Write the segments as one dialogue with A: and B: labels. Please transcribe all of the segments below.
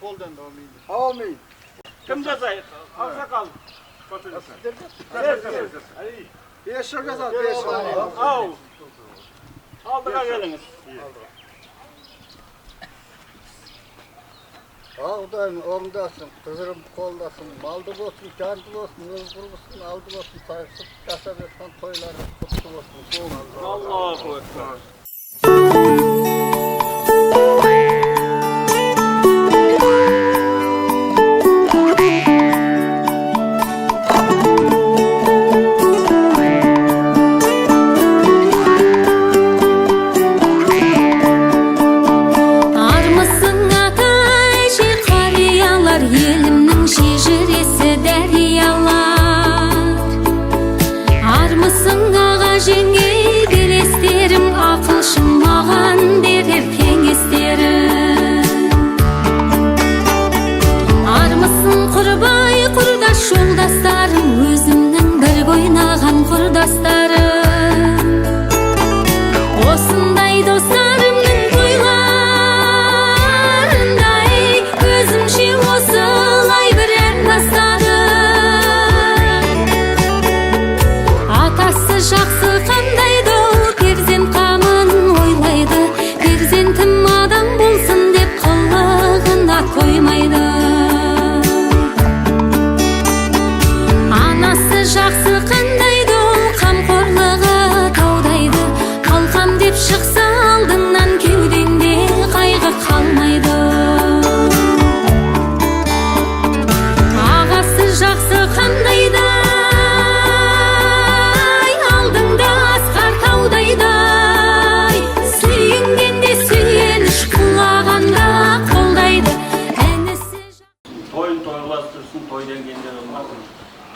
A: Poldan da amin.
B: Amin.
A: Kim cezayı? Aksakal.
B: Beş yıl kazan, 5 yıl.
A: Al. Aldığa geliniz.
B: Ağdayım, orundasın, kızırım koldasın, maldı olsun, canlı olsun, özgür olsun, aldı olsun, sayısız, kasap etsen toyları kutlu olsun.
A: Allahu Ekber.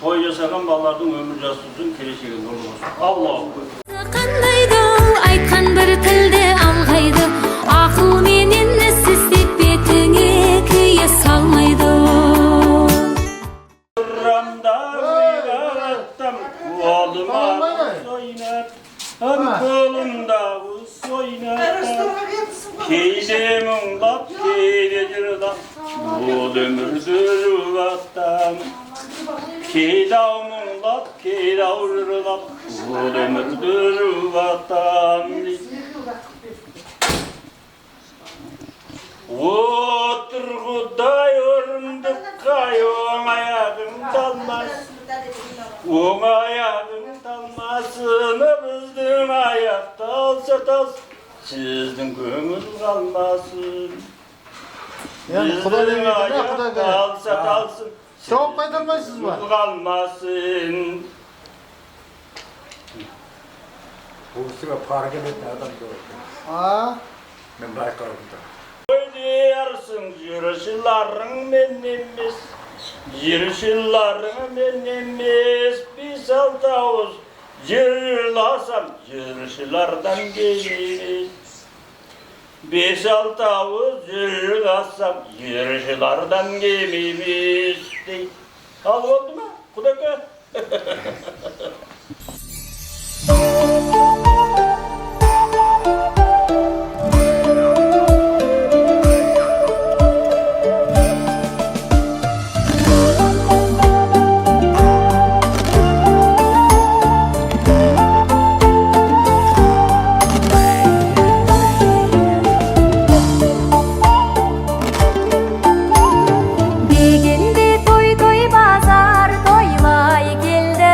A: Toy yaşagan ballardan ömür jasuzun kelişegi nolu olsun. Allahu Ekber.
C: Qandaydı aytkan bir tilde alğaydı. Aql meneni sizdep betine küye salmaydı.
A: Ramda uygattım koluma soynat. Hem kolumda soynat. Keyde munglap keyde jırlap. Bu ömürdür vattam. Keydav munglap, keydav jırlap, bu ömürdür vatan. Oturguday orundukka oğun ayağın dalmaz. Oğun ayağın dalmasını bizden ayak dalsa dalsın, sizden köngül kalmasın. Bizden ayak dalsa dalsın.
D: Cevap kaydırmaysınız mı?
A: Kalmasın.
E: Bu sıra fark etme adam gördüm.
D: Aa,
E: Ben baykarımda.
A: Oynayarsın yürüyüşlerin menimiz. Yürüyüşlerin menimiz. Bir saltavuz yürülasam yürüyüşlerden geliriz. Beş altı avuz yürülasam yürüyüşlerden gemimiz. Al oldu mu? Kudaka.
C: Degende toy toy bazar toylay geldi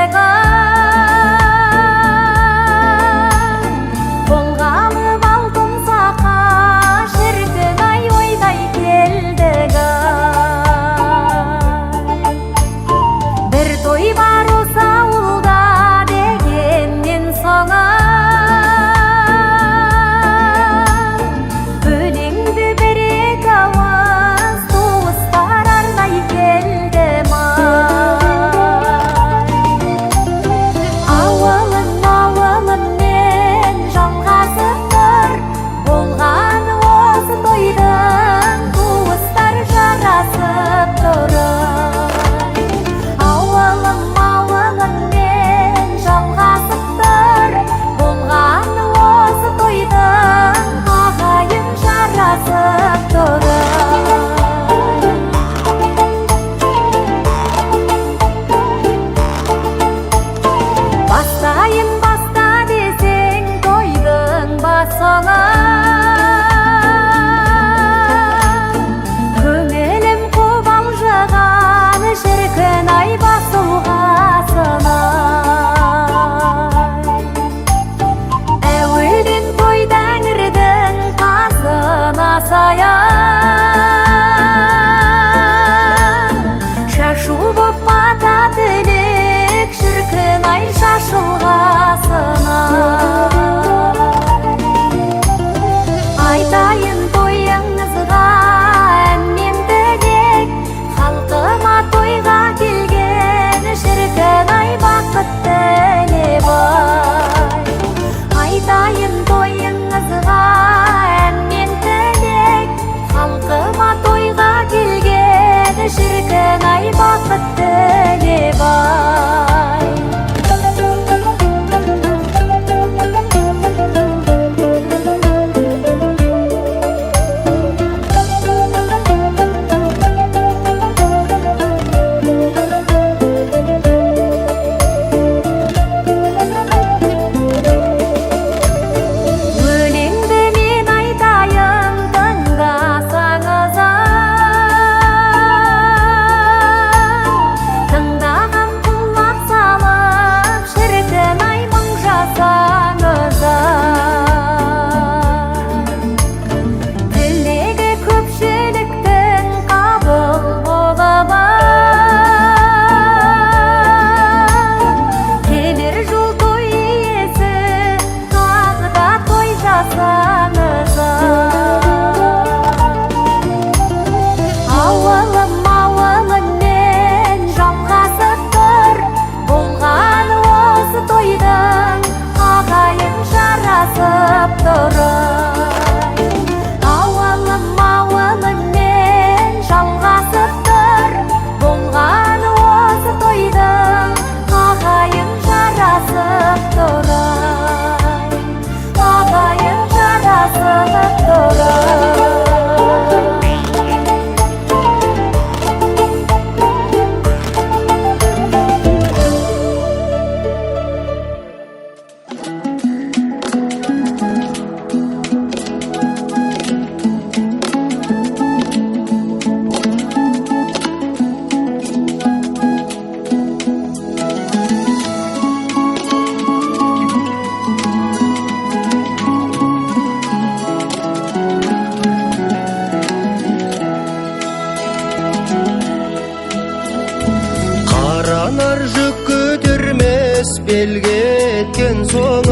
F: ел кеткен соң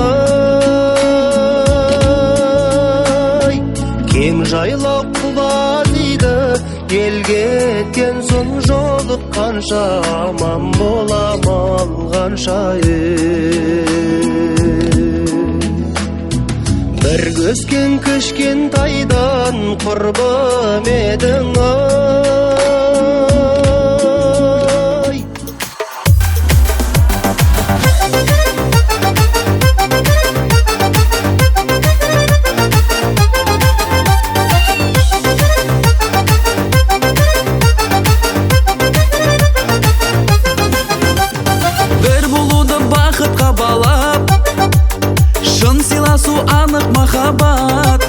F: кең жайлау құлазиды ел кеткен соң жолыққанша аман болам алғанша бір көскен кішкентайдан құрбым едің
G: анық махаббат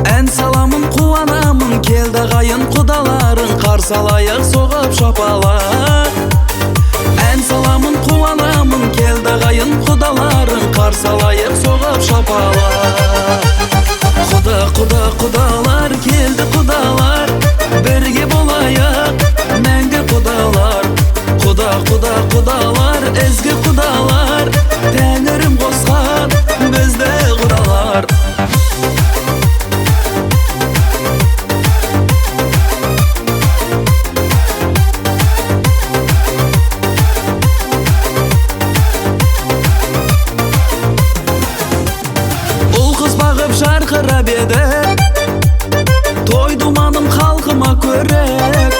G: ән саламын қуанамын келді қайын құдаларың қарсы алайық соғып шапалақ ән саламын қуанамын келді қайын құдаларың қарсы алайық соғып шапалақ құдалар келді құдалар бірге болайық мәңгі құдалар құдалар ізгі құдалар тәңірім қосқан бізді құдалар ұл қыз бағып жарқырап еді той думаным халқыма көрік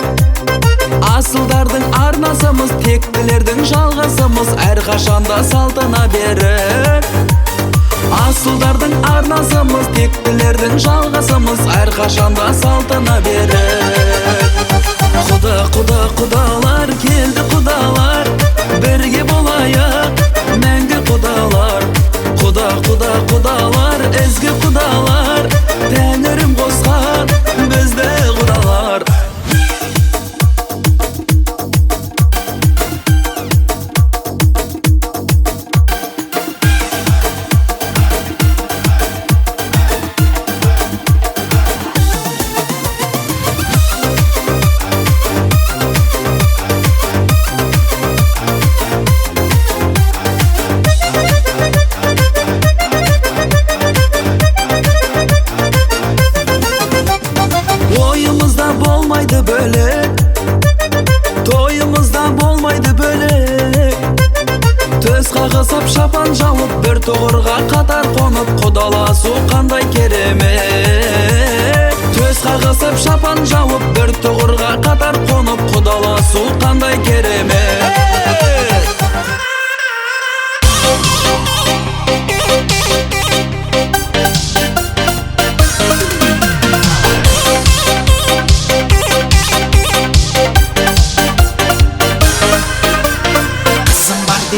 G: асылдардың арнасымыз тектілердің жалғасымыз әрқашанда салтына берік асылдардың арнасымыз тектілердің жалғасымыз әрқашанда салтына берік құдалар келді құдалар бірге болайық мәңгі құдалар құдалар ізгі құдалар тәңірім қосқан бізді құдалар тойымызда болмайды бөлек төс қағысып шапан жауып бір тұғырға қатар қонып құдаласу қандай керемет төс қағысып шапан жауып бір тұғырға қатар қонып құдаласу қандай керемет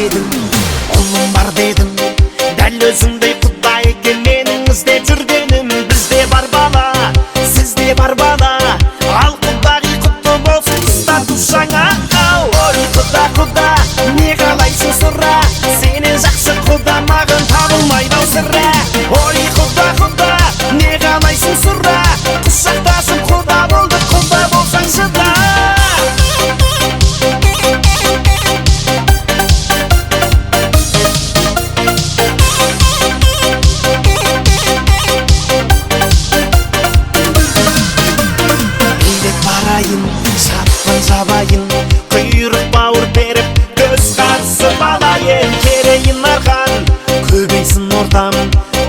F: ұлым бар дедің дәл өзіңдей құдай келменің іздеп жүргенім бізде бар бала сізде бар бала ал құдағи құтты болсын құста тусаңа ой құда не қалайсың сұра сенен жақсы құда маған табылмайды ау сірә ой құда не қалайсың сұра құшақтасып құда болды құда болсаң шыда жабайын құйрық бауыр беріп көз қарсы балайын керейін арқан көбейсін ортам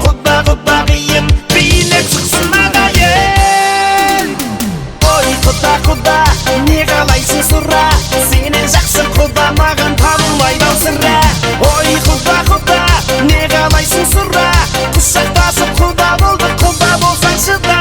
F: құдағиым билеп шықсын ағайын ой құда не қалайсың сұра сенен жақсы құда маған табылмайды ау сірә ой құда не қалайсың сұра құшақтасып құда болды құда болсаң шыда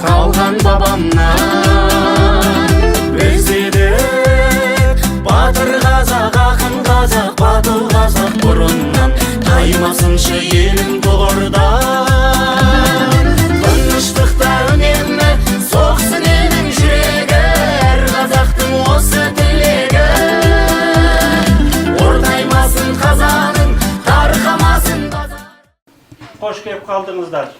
H: Қалған бабамнан бізде
F: Aymasınшы елім тұғырдан Тыныштықта үнемі соқсын елдің жүрегі Әр қазақтың осы тілегі Ортаймасын қазаның, тарқамасын базар.
A: Hoş gelip kaldınızlar.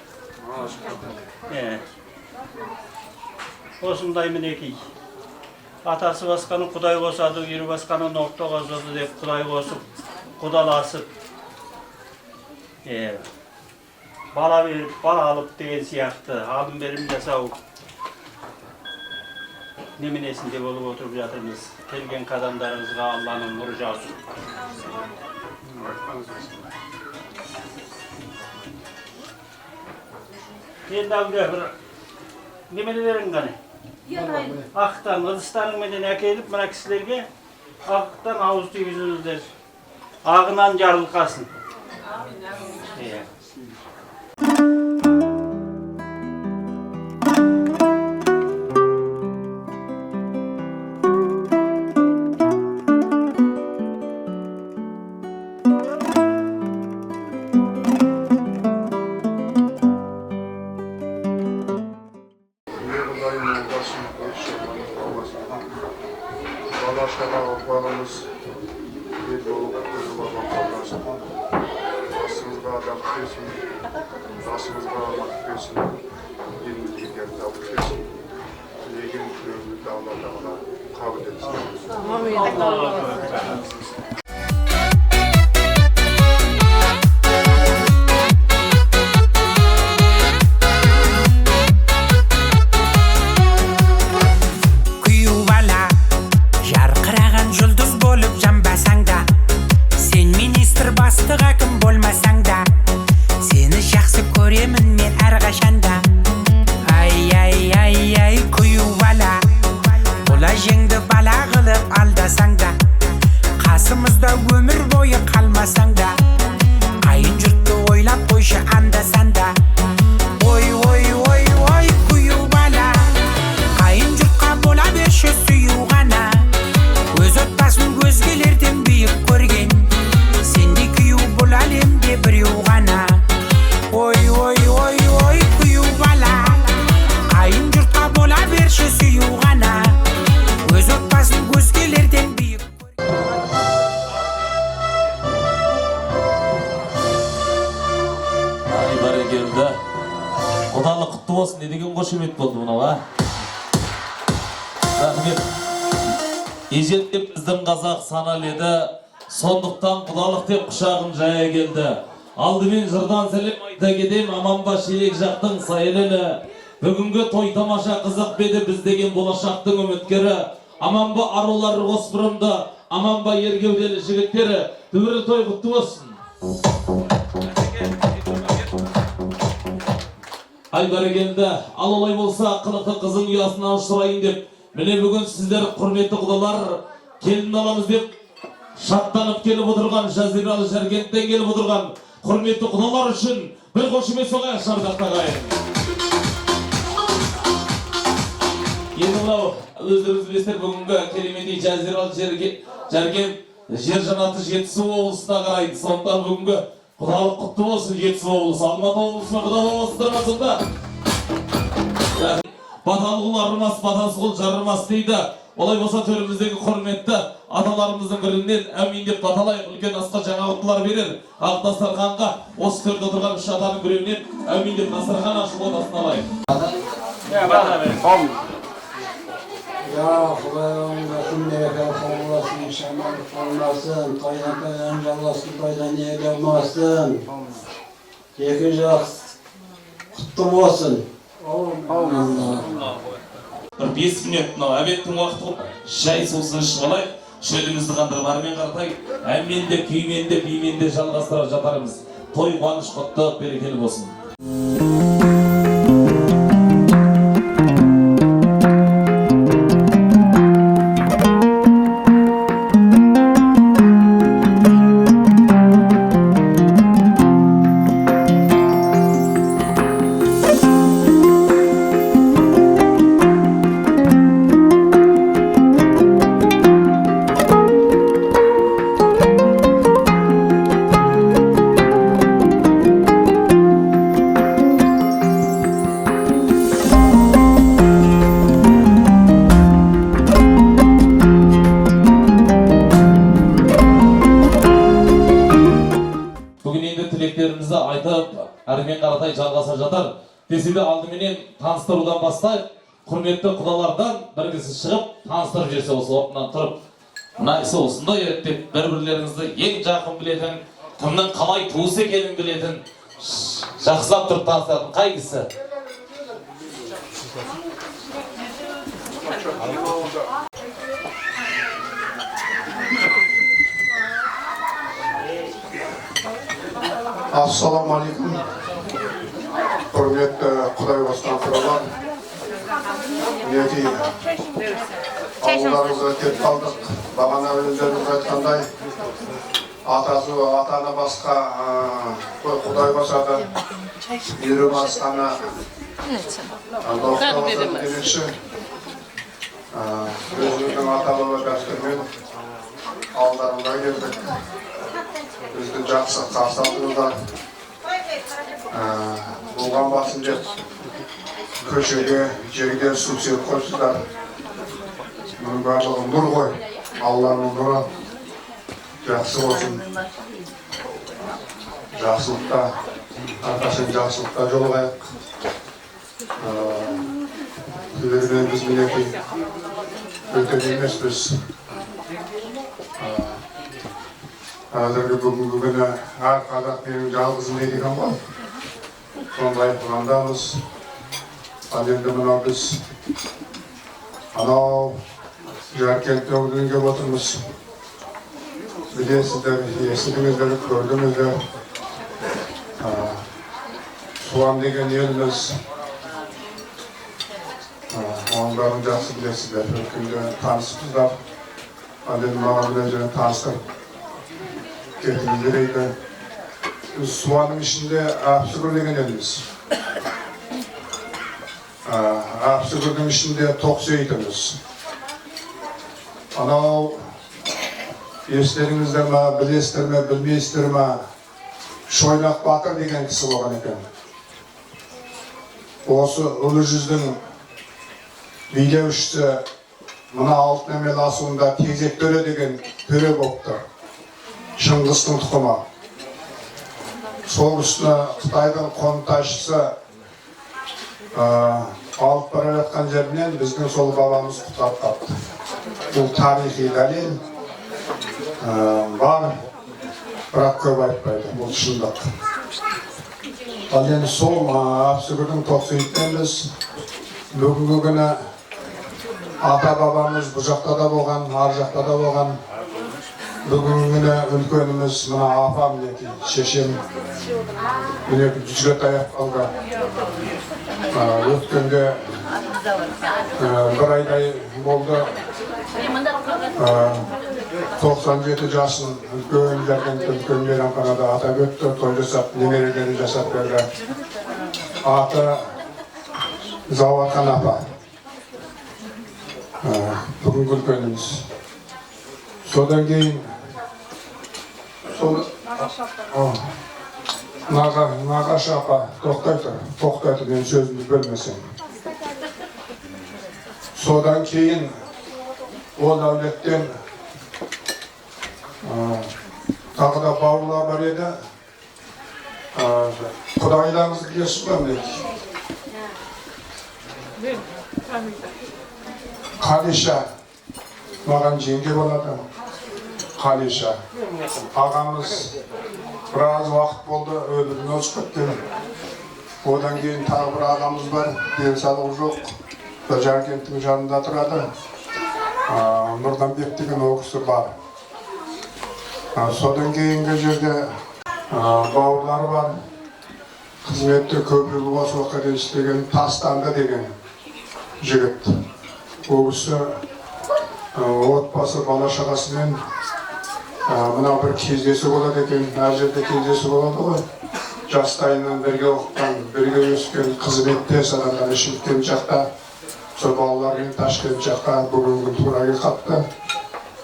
A: Осындай мінекей. Атасы басқаны Құдай қосады, үйір басқаны ноқтаға жоды деп Құдай қосып, құдаласып. Бала беріп, бала алып деген сияқты, алым берім жасау. Неменесінде болып отырып жатырмыз. Келген қадамдарыңызға Алланың нұры жаусын. Енді әлгі бір немелерің ғане? Ақтан, ыдыстарыңменен әкеліп, мына кісілерге ақтан ауыз түйгізіңіздер. Ағынан жарылқасын.
H: Балашаға ұрпағымыз ел болып қызылға қалғаншын. Басымызға адам күтесін, басымызға алмат күтесін, елімізге керді алып күтесін. Тілеген күрегімізді Алла Тағала қабыл етсін.
F: Өмір бойы қалмасаң да қайын жұртты ойлап қойшы анда-санда ой ой ой ой күйеу бала қайын жұртқа бола берші сүю ғана өз отбасын өзгелерден биік көрген сенде күйеу бұл әлемде біреу ғана ой ой ой ой күйеу бала қайын жұртқа бола берші сүю ғана өз отбасын өзгелерден биік
I: Бәрекелді. Құдалық құтты болсын не деген қошемет болды мынау, а? Рахмет. Ежелде біздің қазақ санал еді, сондықтан құдалық деп құшағын жая келді. Алдымен жырдан сәлем айта кетем, аман ба шелек жақтың сайылыны. Бүгінгі той тамаша қызық беді біз деген болашақтың үміткері. Аман ба арулар оспырымды, аман ба ергеуделі жігіттері. Түбірі той құтты болсын. Ай бәрекелді, ал олай болса қылықты қызың ұясынан ұшырайын деп, міне бүгін сіздер құрметті құдалар келін аламыз деп шаттанып келіп отырған, жазиралы Жаркенттен келіп отырған құрметті құдалар үшін бір қошемет соғайық шардақтан ағайын. Енді мынау өздеріңіз білесіздер бүгінгі кереметтей жазиралы Жаркент жер жанаты Жетісу облысына қарайды. Сондықтан бүгінгі құдалық құтты болсын Жетісу облысы, Алматы облысына құдалық болсындырмас сонда. Баталы құл арымас, батасы құл жарымас дейді. Олай болса төріміздегі құрметті аталарымыздың бірінен әмин деп баталайық. Үлкен асқа жаңа құттылар берер. Ақ дастарханға осы төрде отырған үш атаның біреуінен әмин деп дастархан ашып отасын алайық.
B: Құдайың береке болсын, шамалы қалмасын, тойдан жалғасын, тойдан еге болмасын. Екі жақ құтты болсын.
I: Бір 5 минут мынау әбеттің уақыты шай сусын ішіп алайық. Шөлімізді қандырып армен қартайық. Әмменде, күйменде, бейменде жалғастырып жатарымыз. Той қуаныш құтты берекелі болсын. болса жатар. Десе де алдыменен таныстырудан бастайық. Құрметті құдалардан бір кісі шығып, таныстырып жерсе осы орнынан тұрып. Мына кісі осындай ерттеп, бір-бірлеріңізді ең жақын білетін, кімнің қалай туыс екенін білетін, жақсылап тұрып таныстыратын қай кісі?
H: Ассаламалейкум. Құрметті Құдай бастан Мінекей, ауылдарымызға кеп қалдық. Бағана өздеріңіз айтқандай, ата-ана басқа Құдай басады, ері басқаны доқтауызын демекші. Өзіміздің аталығы дәстүрмен ауылдарымызға келдік. Бізді жақсы қарсы алдыңыздар. Болған басын деп көшеге, жерге су сеп қойсыздар. Мұның барлығы нұр ғой. Алланың нұры жақсы болсын. Жақсылықта, әрқашан жақсылықта жолығайық. Сіздермен біз мінекей өтен емеспіз. Қазіргі бүгінгі күні әр қазақ менің жалғызым деген ғой. Сондай құрандамыз. Ал енді мынау біз анау Жаркентте өңден кеп отырмыз. Білесіздер, естідіңіздер, көрдіңіздер. Суан деген еліміз. Оның бәрін жақсы білесіздер. Өткенде танысыпсыздар. Ал енді маған біле таныстырып кетіміз берейді. Суанның ішінде Апсүгір деген еліміз. Апсүгірдің ішінде Тоқсейітіміз. Анау естеріңіздер ма, білесіздер ме, білмейсіздер ма, Шойнақ Батыр деген кісі болған екен. Осы ұлы жүздің билеушісі мына алтын емел асуында Тезек төре деген төре болыпты. Шыңғыстың тұқымы. Сол үстіне Қытайдың қонтайшысы алып бара жатқан жерінен біздің сол бабамыз құтқарып қалды. Бұл тарихи дәлел бар, бірақ көп айтпайды, бұл шындық. Ал енді сол Апсүгірдің Тоқсейіттен біз бүгінгі күні ата бабамыз бұл жақта да болған, ар жақта да болған. Бүгінгі күні үлкеніміз мына апам мінекей, шешем мінекей жүзге таяп қалды. Өткенде бір айдай болды. 97 жасын үлкен Жаркентте үлкен мейрамханада атап өтті, той жасап, немерелерін жасап берді. Аты Зауатхан апа. Бүгінгі үлкеніміз. Содан кейін Нағашы апа, тоқтайды, мен сөзімді бөлмесем. Содан кейін ол әулеттен тағы да бауырлар бар еді. Құдайларыңызды білесіз бе мінекей? Қалиша, маған жеңге болады. Қалиша. Ағамыз біраз уақыт болды, өмірін өтіп кеткен. Одан кейін тағы бір ағамыз бар, денсаулығы жоқ. Жаркенттің жанында тұрады. Нұрданбек деген ол кісі бар. Содан кейінгі жерде бауырлары бар. Қызметті көп жыл осы уақытқа дейін істеген Тастанды деген жігіт. Ол кісі отбасы бала шағасымен мына бір кездесу болады екен, әр жерде кездесу болады ғой. Жастайынан бірге оқыған, бірге өскен, қызметтес адамдар Шымкент жақта, сол балалармен Ташкент жаққа бүгінгі тура қалыпты.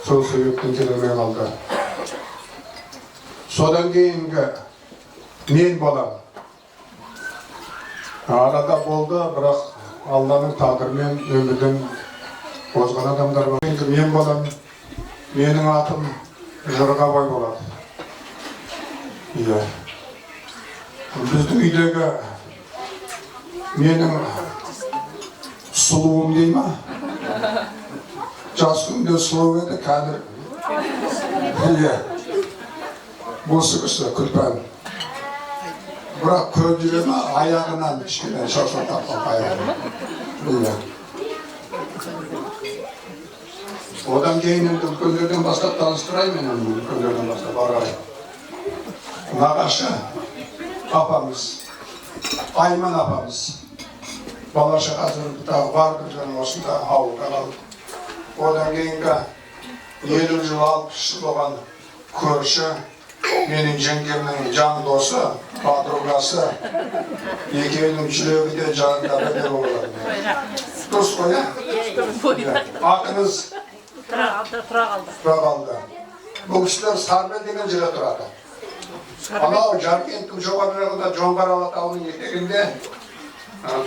H: Сол себептен келмей қалды. Содан кейінгі мен балам. Арада болды, бірақ Алланың тағдырымен өмірден озған адамдар бар. Мен балам, менің атым Жырғабай болады. Біздің үйдегі Менің сұлуым дей ма? Жас күнде сұлу еді, қазір осы кісі күлпән. Бірақ көп жүре ма, аяғынан кішкене шашын тапқан аяғы. Одан кейін енді үлкендерден бастап таныстырайын мен үлкендерден бастап ағай. Нағашы апамыз, Айман апамыз. Балаша қазір тағы барды және осында ауылға қалды. Одан кейінгі 50 жыл 60 жыл болған көрші, менің жеңгемнің жан досы, подругасы, екеуінің жүрегі де жанында бірге болады. Дұрыс қой, атыңыз тұра қалды. Бұл кісілер Сарбел деген жерде тұрады. Анау Жаркенттің жоғары жағында Жоңғар алатауының етегінде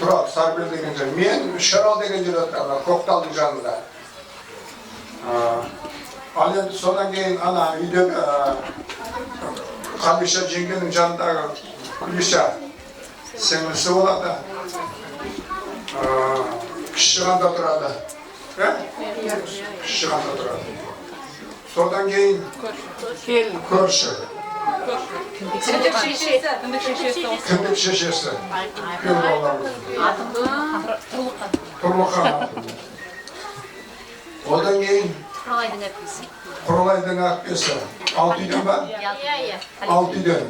H: тұрады, Сарбел деген жер. Мен Шырал деген жерде тұрады, Көкталдың жанында. Ал енді содан кейін ана үйдегі Қалиша жеңгенің жанындағы Күлиша сіңлісі болады. Кішіғанда тұрады. Кішіғанда тұрады. Содан кейін көрші. Кіндік шешесі. Тұрлықан. Одан кейін Құралайдың әпкесі. 6 үйден ба? 6 үйден.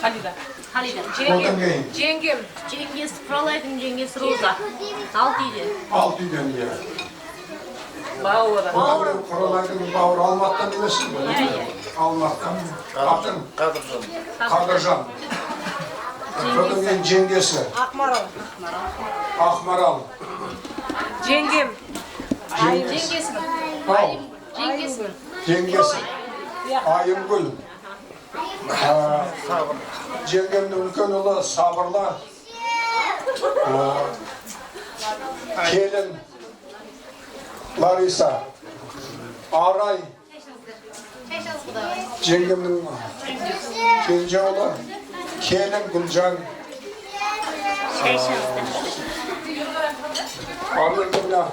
H: Одан кейін?
J: Жеңгесі, Құралайдың жеңгесі Роза. 6 үйден.
H: 6 үйден, иә. Одан кейін Құралайдың бауыры Алматтан емесін бе? Алматтан. Атын? Қадыржан. Содан кейін жеңгесі? Ақмарал.
J: Жеңгем.
H: Жеңгесі. Айымгүл. Жеңгемнің үлкен ұлы Сабырлы. Келін Лариса. Арай. Жеңгемнің келінже ұлы. Келін Гүлжан. Армендімна.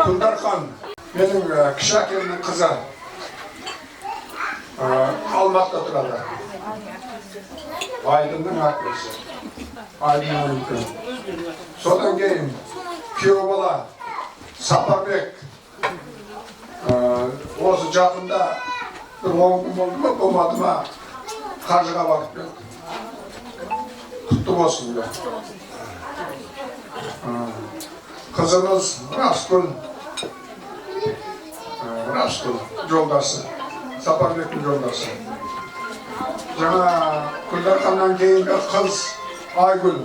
H: Күлдархан, менің кіші әкемнің қызы. Алматыда тұрады. Айдынның әкесі. Айдынның үлкен. Содан кейін күйеу бала Сапарбек. Осы жақында бір 10 күн болды ма, болмады ма, Қажыға барып келді. Құтты болсын бе. Қызымыз Раскүл жолдасы, Сапарбектің жолдасы. Жаңа Күлдарханнан кейінгі қыз Айгүл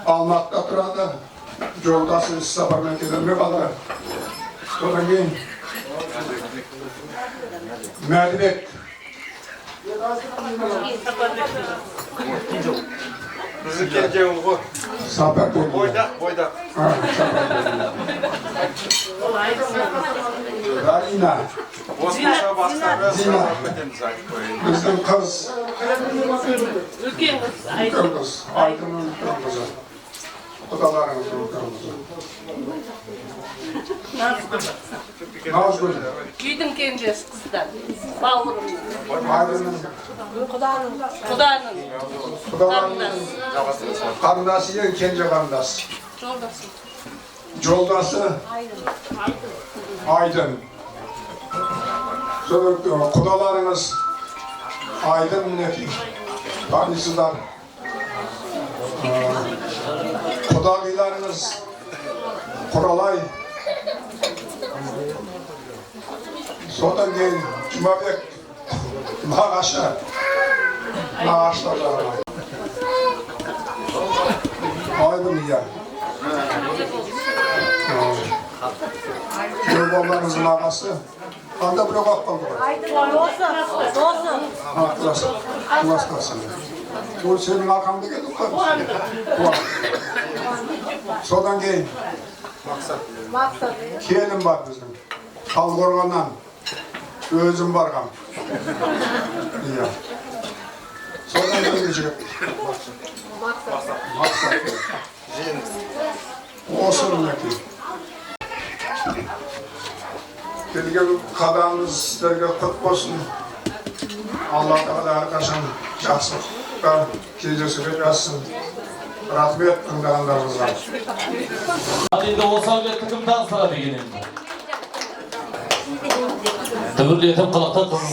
H: Алматыда тұрады, жолдасы Сапармен келмей қалды. Содан кейін Мәдібек.
E: Біздің кенжеуі ғой.
H: Сапарбек.
E: Бойдақ.
H: Дарина.
E: Осынша бастары сұрап кетеміз айтып қойын.
H: Біздің қыз.
J: Үлкен қыз.
H: Үлкен қыз. Айдынның үлкен қызы. Құдаларыңыздың үлкен қызы. Назгүл.
J: Үйдің кенжесі қыздар. Бауырым.
H: Айдынның.
J: Құданың.
H: Құдаларының қарындасы ең кенже қарындас. Жолдасы Айдын. Құдаларыңыз Айдын мінекей. Танисыздар. Құдағиларыңыз Құралай. Содан кейін Жұмабек нағашы. Нағаштар жағынан. Айдын иә. Күйеу балаларыңыздың ағасы. Қанда біреу қалып қалды ғой? Досы. Кластасы. Ол сенің арқаңда келді қой? Содан кейін келін бар біздің. Талдықорғаннан өзім барғам. жігіт? Мақсат. Осы мінекей. Келген қадамыңыз сіздерге құт болсын. Алла тағала әрқашан жақсылықта кездесуге жазсын. Рахмет тыңдағандарыңызға.
I: Енді осы әулетті кім таныстырады деген енді? Дүбірлетіп қылықты қыз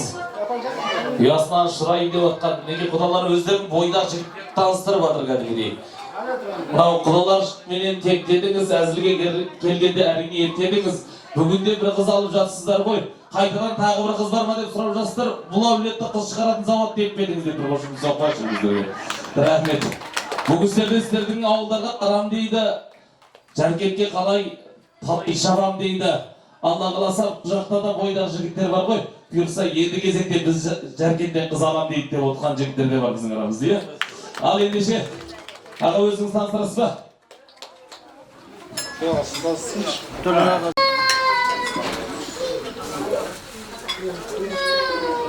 I: ұясынан шырайын деп отқан неге құдалар өздерін бойдақ жігітпен таныстырып жатыр кәдімгідей. Мынау құдалар менен тек дедіңіз, әзілге келгенде әрине ертедіңіз. Бүгінде бір қыз алып жатсыздар ғой. Қайтадан тағы бір қыз бар ма деп сұрап жатсыздар. Бұл әулетті қыз шығаратын завод деп педіңіз деп бір қошымыз соқпайшы біздерге. Рахмет. Бүгін сіздердің ауылдарға арам дейді. Жәркентке қалай шабам дейді. Алла қаласа жақта да бойдақ жігіттер бар ғой. Бұйырса енді кезекте біз Жәркенттен қыз алам дейді деп отырған жігіттер де бар біздің арамызда, иә? Ал ендеше аға өзіңіз таныстырасыз ба?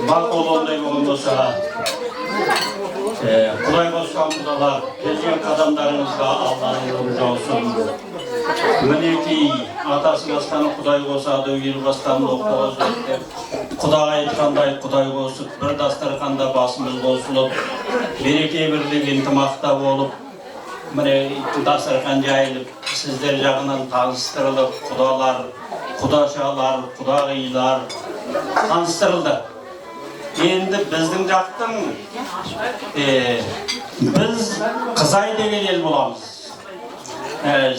A: Бақ болғандай болған болса, Құдай қосқан құдалар, келген қадамдарыңызға Алланың нұры жаусын. Мінекей атасы басқаны Құдай қосады, ел басқаны оқтауыз деп. Құдай айтқандай Құдай қосып, бір дастарханда басымыз қосылып, береке бірлік ынтымақта болып, міне дастархан жайылып, сіздер жағынан таныстырылып, құдалар, құдашалар, құдағилар таныстырылды. Енді біздің жақтың біз Қызай деген ел боламыз.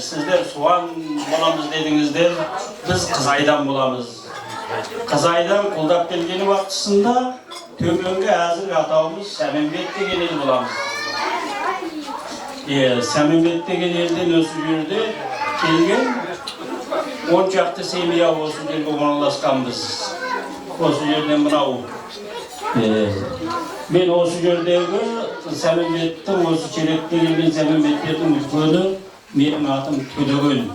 A: Сіздер Суан боламыз дедіңіздер, біз Қызайдан боламыз. Қызайдан құлдап келгені уақытысында төменгі әзір атауымыз Сәменбет деген ел боламыз. Сәменбет деген елден осы жерде келген 10 шақты семья осы жерге орналасқанбыз. Осы жерден мынау. Мен осы жердегі Сәменбеттің, осы Черекте келген Сәменбеттердің үлкені, менің атым Төлеген.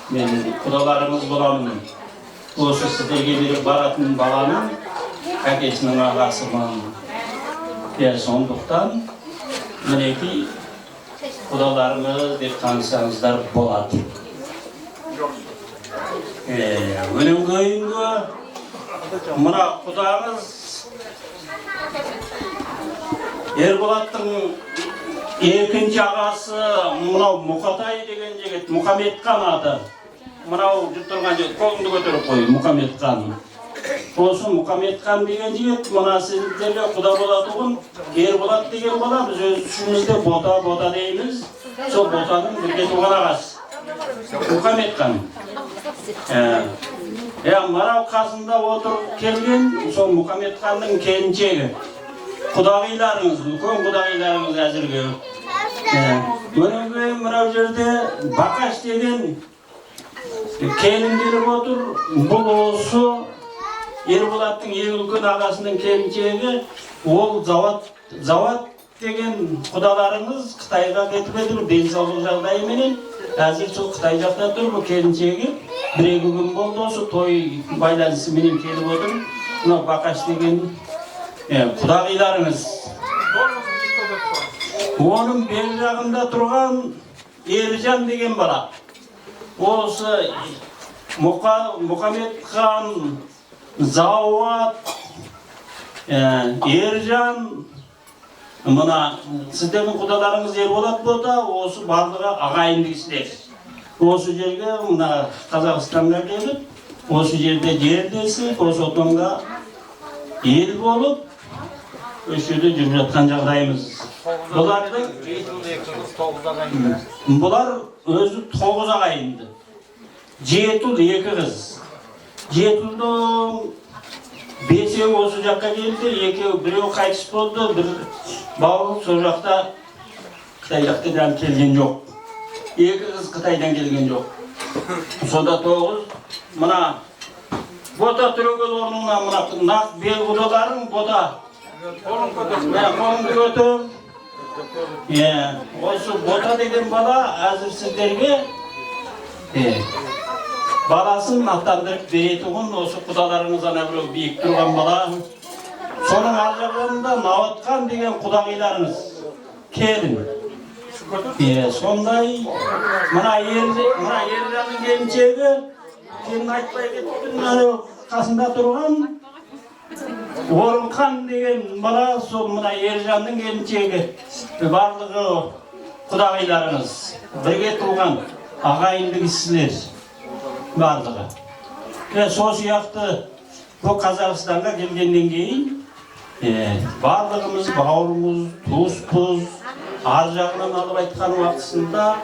A: Мен құдаларыңыз боламын. Осы сіздерге беріп баратын баланың әкесінің ағасымын. Сондықтан мінекей құдаларыңыз деп танысаңыздар болады. Өнім көйінгі мына құдағыз Ерболаттың екінші ағасы мынау Мұқатай деген жігіт, Мұхаметқан аты. Мынау жүріп тұрған жігіт, қолыңды көтеріп қой, Мұхаметқан. Осы Мұхаметқан деген жігіт, мына сіздерге құда болатұғын Ерболат деген бала, біз өз үшімізде бота дейміз. Сол ботаның бірге туған ағасы. Мұхаметқан. Марау қасында отырып келген, сол Мұхаметқанның келіншегі. Құдағиларыңыз, үлкен құдағиларыңыз әзірге. Өнімге мынау жерде Бақаш деген келіндері отыр. Бұл осы Ерболаттың ең үлкен ағасының келіншегі. Ол Зават деген құдаларыңыз Қытайға кетіп едір, денсаулық жағдайыменен. Әзір сол Қытай жақта тұр, бұл келіншегі. Бір-екі күн болды осы той байланысыменен келіп отыр. Мынау Бақаш деген құдағиларыңыз. Оның бер жағында тұрған Ержан деген бала. Осы Мұхаметқан, Зават, Ержан, мына сіздердің құдаларыңыз Ерболат бота, осы барлығы ағайынды кісілер. Осы жерге, мына Қазақстанға келіп, осы жерде жердесіп, осы отонға ел болып, осы жерде жүріп жатқан жағдайымыз. Бұлар өзі 9 ағайынды. 7 ұл, 2 қыз. 7 ұлдың 5-еу осы жаққа келді, 2-еу біреу қайтыс болды, бір бауыр сол жақта Қытай жақтан келген жоқ. 2 қыз Қытайдан келген жоқ. Сонда 9. Мына бота түрегел орнына мына нақ бел құдаларың бота. Қолыңды көтір. Осы бота деген бала әзір сіздерге баласын аттандырып беретұғын. Осы құдаларыңыз ана біреу биік тұрған бала. Соның ар жағында Orhan degen kudagıylarınız kelin. Sonday mına Yerjan'ın gelinçegi senin aytpay kettin kasında turgan Orhan degen bala son mına Yerjan'ın gelinçegi barlığı kudagıylarınız birge turgan agayındı kişiler barlığı. Сол сияқты bu Kazakistan'a gelgenden keyin barlığımız, bağırımız, tuzpuz, ar жағынан alıp aytkan vaqtısında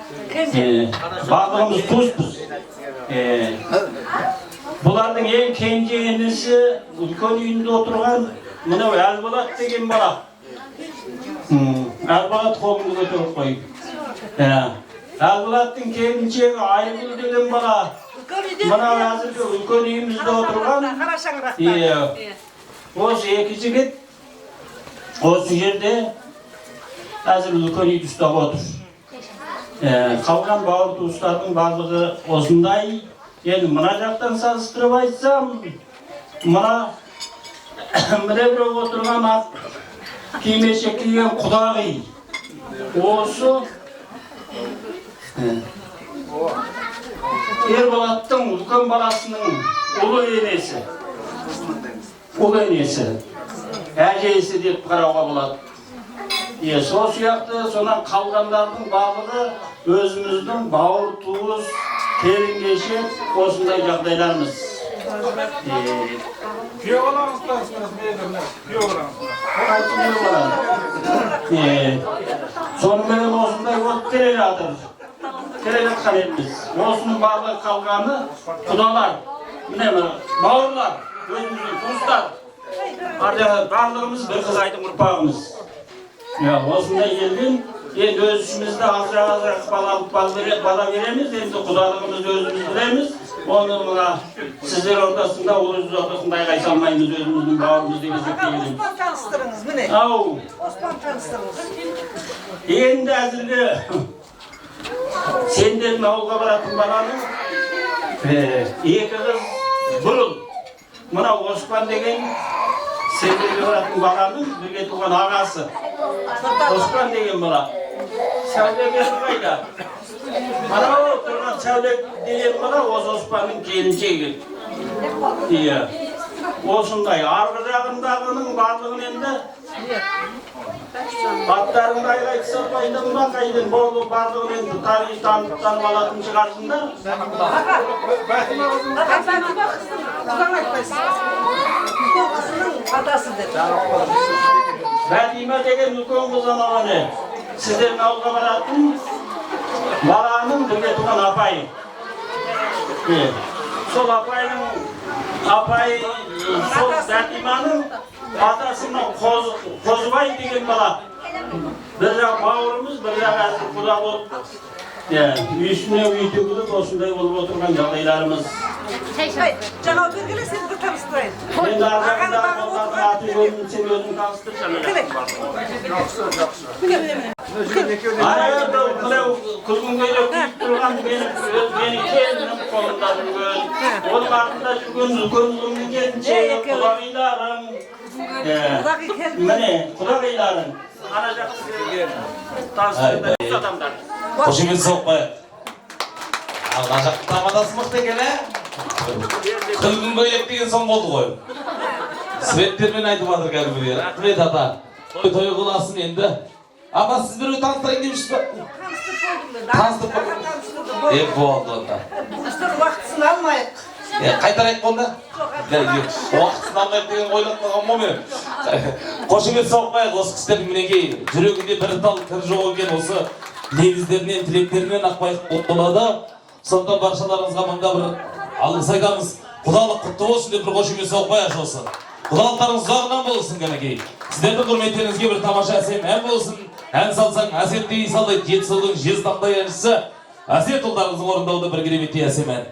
A: barlığımız tuzpuz. Bularning eng kenji enisi ulkan uyunda oturgan mına Albolat degen bala. Albolat kolunu götürüp koyup. Albolat'ın kelinçegi Aygül degen bala. Mına hazırki ulkan uyumuzda oturgan. Осы екі жігіт осы жерде қазір үлкен үйді ұстап отыр. Қалған бауыр туыстардың барлығы осындай. Енді мына жақтан салыстырып айтсам, мына біреу отырған ақ кимешек киген құдағи. Осы Ерболаттың үлкен баласының ұлы енесі. Ол енесі, әжесі деп қарауға болады. Сол сияқты сонан қалғандардың барлығы өзіміздің бауыр туыс, келін кешек осындай жағдайларымыз.
D: Күйеу балаңыз танысыңыз, күйеу балаңыз.
A: Сонымен осындай болып келе жатыр. Келе жатқан елміз. Осының барлығы қалғаны құдалар, бауырлар. Өзіміздің туыстар, барлығымыз бір қыз айтым ұрпағымыз. Осындай елден, енді өз ішімізді азырақ бала береміз, енді құдалығымызды өзіміз білеміз. Оны мұна сіздер ортасында, ол өз ортасында айғай салмаймыз, өзіміздің бауырымыз деген сөйтті елім.
K: Оспан таныстырыңыз, міне.
A: Ау.
K: Оспан таныстырыңыз.
A: Енді әзірге сендердің ауылға баратын баланың екі қыз бұрын. Мына Оспан деген сендерге баратын баланың бірге туған ағасы. Оспан деген бала. Сәулегер қайда? Мынау тұрған Сәулек деген бала осы Оспанның келіншегі. Осындай арғы жағындағының барлығын енді аттарыңды айғайды салпайдың ба қайдың болу барлығын енді тарихи танып алатын шығарсыңдар.
K: Бәтима қыздың құдаң айтпайсыз. Үлкен қызының атасы деді.
A: Бәтима деген үлкен қыз анау не? Сіздердің ауылға баратын баланың бірге туған апайы. Сол апай сол Бәтиманың атасының Қозыбай деген бала. Бір жақ бауырымыз, бір жақ әзір құда болып, үйсіне үйтігіліп осындай болып отырған жағдайларымыз.
K: Жаңа бергілі сен бір таныстырайын.
A: Енді арғағында қолдардың атын өзін сен өзің таныстыр күлгін көйлек киіп тұрған менің келінім қолында жүрген. Оның артында жүрген үлкен ұлымның келіншегі, құдағиларым. Міне, құдағиларым. Ана жақсы таныстырды үш адамдар.
I: Қошемет соқпайық. Ана жақтың тамадасы мықты екен, Күлгін көйлек деген соң болды ғой. Светтермен айтып жатыр кәдімгідей. Рахмет ата. Той қыласын енді. Апа, сіз біреу таныстырайын демішсіз ба? Таныстырып болды. Болды онда.
K: Бұлыстың уақытысын алмайық.
I: Қайтарайық онда? Уақытысын алмайық деген ойлап қалған ма мен? Қошемет соқпайық осы кісілердің мінекей. Жүрегінде бір тал кір жоқ екен осы негіздерінен, тілектерінен ақпайық болады. Сондықтан баршаларыңызға мында бір алғыс айтамыз. Құдалық құтты болсын деп бір қошемет соқпайық осы. Құдалықтарыңыз ұзағынан болсын кәнекей. Сіздердің құрметтеріңізге бір тамаша әсем ән болсын. Ән салсаң әсет дей салды, жетісудың жез таңдай әншісі әсет ұлдарыңыздың орындауда бір кереметтей әсем ән.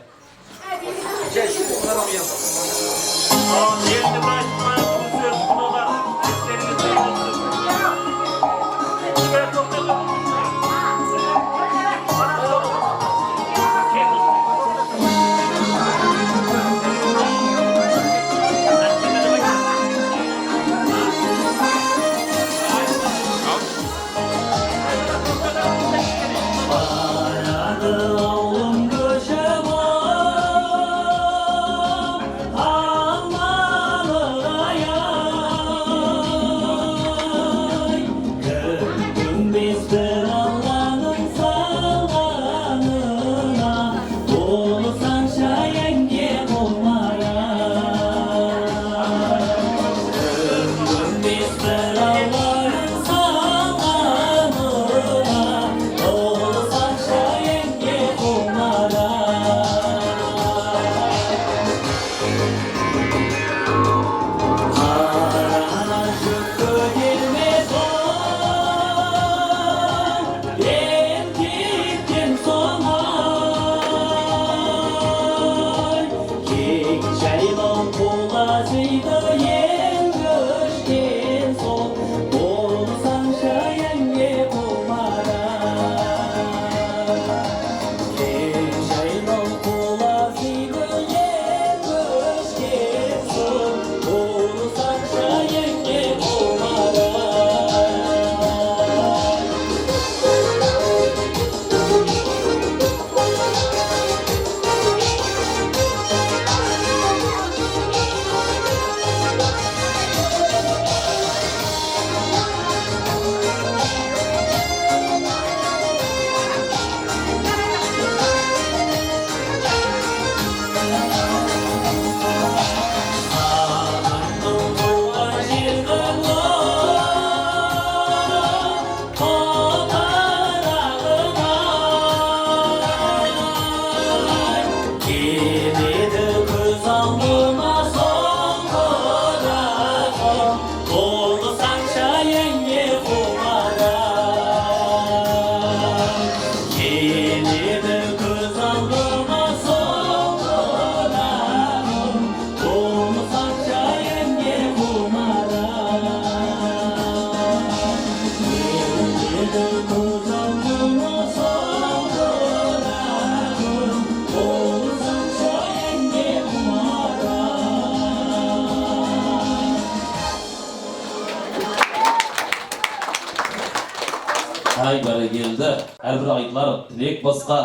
I: Ай бәрекелді. Әрбір айтылар тілек басқа.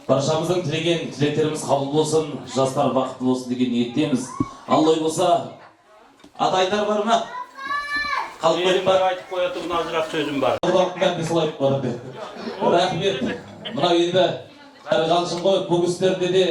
I: Баршамыздың тілеген тілектеріміз қабыл болсын, жастар бақытты болсын деген ниеттеміз. Аллой болса, ат айтар бар ма? Қалып қойып бар.
A: Айтып қоятын азырақ сөзім бар.
I: Құдалықпен де солай айтып барады. Рахмет. Мынау енді әрі қалшын ғой, бүгістерде де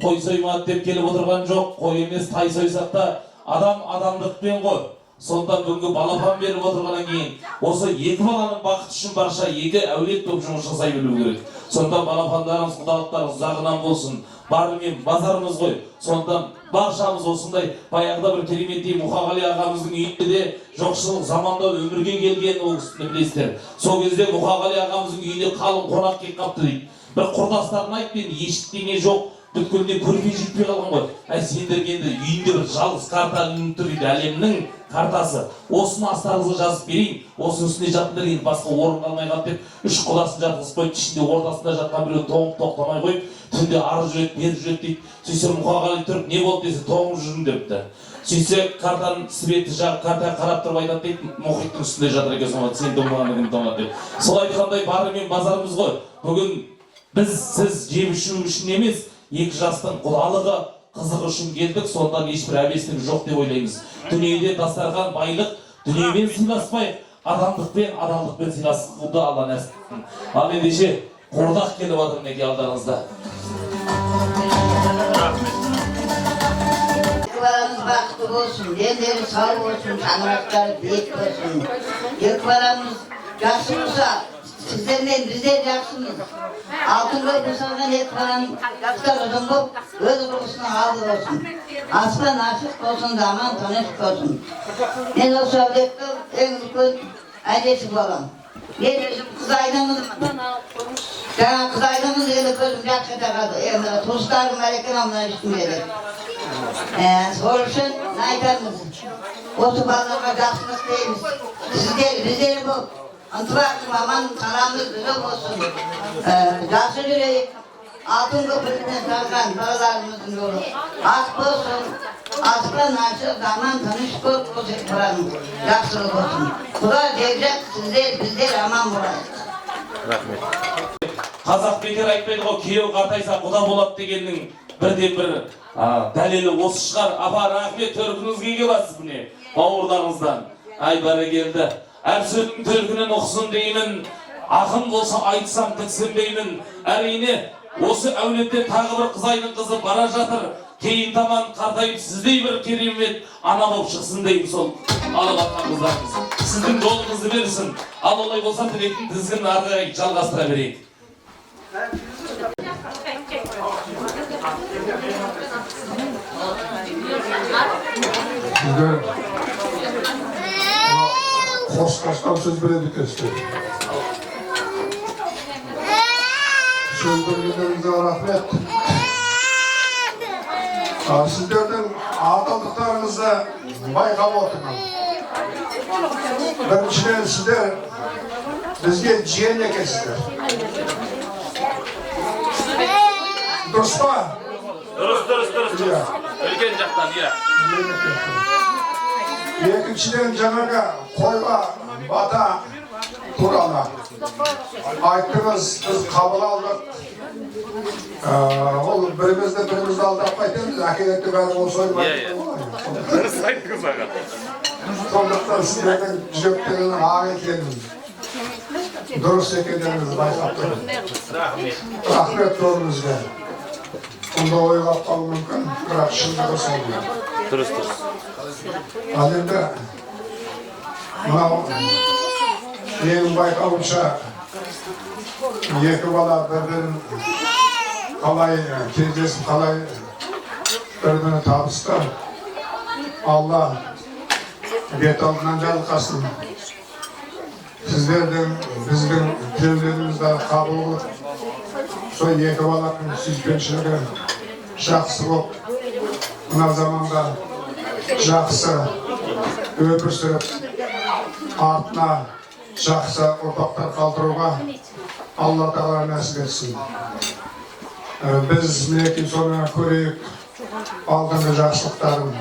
I: қой соймады деп келіп отырған жоқ. Қой емес, тай сойсақ та адам адамдықпен ғой. Сонда бүгінгі балапан беріп отырғаннан кейін осы екі баланың бақыты үшін барша екі әулет көп жұмыс жасай білу керек. Сонда балапандарымыз, құдалықтарымыз ұзағынан болсын. Барымен базарымыз ғой. Сонда баршамыз осындай баяғыда бір кереметтей Мұқағали ағамыздың үйінде де жоқшылық заманда өмірге келген ол кісіні білесіздер. Сол кезде Мұқағали ағамыздың үйіне қалың қонақ келіп қапты дейді. Бір құрдастарына айтты, ештеңе жоқ. Бүткенде көрпе жетпей қалған ғой. Сендерге енді үйінде бір жалғыз карта ілініп тұр дейді, әлемнің картасы. Осыны астарыңызға жазып берейін. Осы үстіне жатыңдар, енді басқа орын қалмай қалды деп, үш құдасын жатқызып қойып, ішінде ортасында жатқан біреу тоңып тоқтамай қойып, түнде ары жүреді, бері жүреді дейді. Сөйтсе Мұқағали тұрып, не болды десе, тоңып жүрмін депті. Сөйтсе картаның светі жағы картаға қарап тұрып айтады дейді, мұхиттың үстінде жатыр екенсің, сен тоңбағаннан тоңады деп. Сол айтқандай барымен базарымыз ғой. Бүгін біз сіз жеп ішу үшін емес, екі жастың құдалығы, қызығы үшін келдік, сондан ешбір әбестік жоқ деп ойлаймыз. Дүниеде дастархан байлық, дүниемен сыйласпай, адамдықпен, адалдықпен сыйласуды Алла нәсіп етсін. Ал ендеше қордақ келіп жатыр мінекей алдарыңызда.
L: Баламыз бақытты болсын, дендері сау болсын, шаңырақтары биік болсын. Екі баламыз жақсы болса, сіздермен біздер жақсымыз. Алтын көпір салған екі баланың жастар ұзын болып, өз құрғысының алды болсын. Аспан ашық болсын, заман тыныш болсын. Мен осы әулеттің ең үлкен әжесі болам. Мен өзім қыз айдамызмын. Жаңа қыз айдамыз енді көзім жақсы тағады. Енді туыстарым әрекен амына ішмеді. Сол үшін айтармыз. Осы балаларға жақсылық дейміз. Сіздер, біздер бұл. Ынтыбақ, маман, қарамыз бізді болсын. Жақсы жүрейік. Алтын көпірінен салған балаларымыздың жолы. Ақ болсын. Аспан ашық, заман тыныш көп болсын. Жақсылық болсын. Құда жекжек, сіздер, біздер аман болайық.
I: Рахмет. Қазақ бекер айтпайды ғой, күйеу қартайса құда болады дегеннің бірден бір дәлелі осы шығар. Апа, рахмет, төркініңізге келасыз міне, бауырларыңыздан. Ай бәрекелді. Әр сөздің төркінін ұқсын деймін, ақын болса айтсам тіксінбеймін. Әрине, осы әулетте тағы бір қызайдың қызы бара жатыр. Кейін таман қартайып сіздей бір керемет ана болып шықсын деймін, сол алып атқан қыздарымыз. Сіздің жолыңызды берсін. Ал олай болса тілектің тізгінін ары жалғастыра берейік.
H: Қоштасқан сөз біледі екенсіздер. Сөз бергендеріңізге рахмет. Сіздердің адалдықтарыңызды байқап отырмын. Біріншіден сіздер бізге жиен екенсіздер. Дұрыс па?
I: Дұрыс. Үлкен жақтан, иә.
H: Екіншіден жаңағы қойға бата туралы айттыңыз, біз қабыл алдық. Ол бірімізді алдап қайтеміз, әкелетті бәрі осы ойын
I: Дұрыс айттыңыз аға.
H: сондықтан сіздердің жүректерінің ақ екенін, дұрыс екендеріңізді байқап тұрмын. Рахмет көріңізге. Онда ойға қалу мүмкін, бірақ шындығы сол.
I: Дұрыс.
H: Ал енді мынау менің байқауымша екі бала бір-бірін қалай кездесіп, қалай бір-біріне табысты. Алла бет алдынан жалғасын. Сіздердің біздің тілеулерімізді қабыл қылып, сол екі баланың сүйіспеншілігі жақсы болып, мына заманда жақсы өмір сүріп, артына жақсы ұрпақтар қалдыруға Алла тағала нәсіп етсін. Біз мінекей соны көрейік, алдыңғы жақсылықтарын,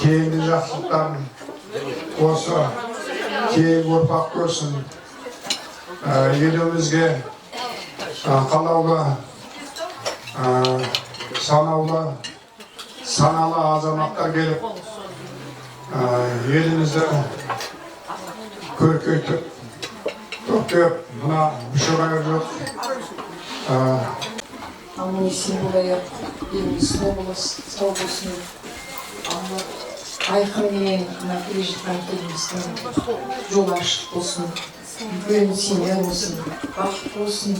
H: кейінгі жақсылықтарын осы кейінгі ұрпақ көрсін. елімізге қалаулы, саналы азаматтар келіп, елімізді көркейтіп, көптеп, мына мүшеғайыр жоқ.
K: Амын есен болайық, еліміз сау болсын. Айқын мен келе жатқан еліміздің жолы ашық болсын. Үлкен семья болсын, бақыт болсын.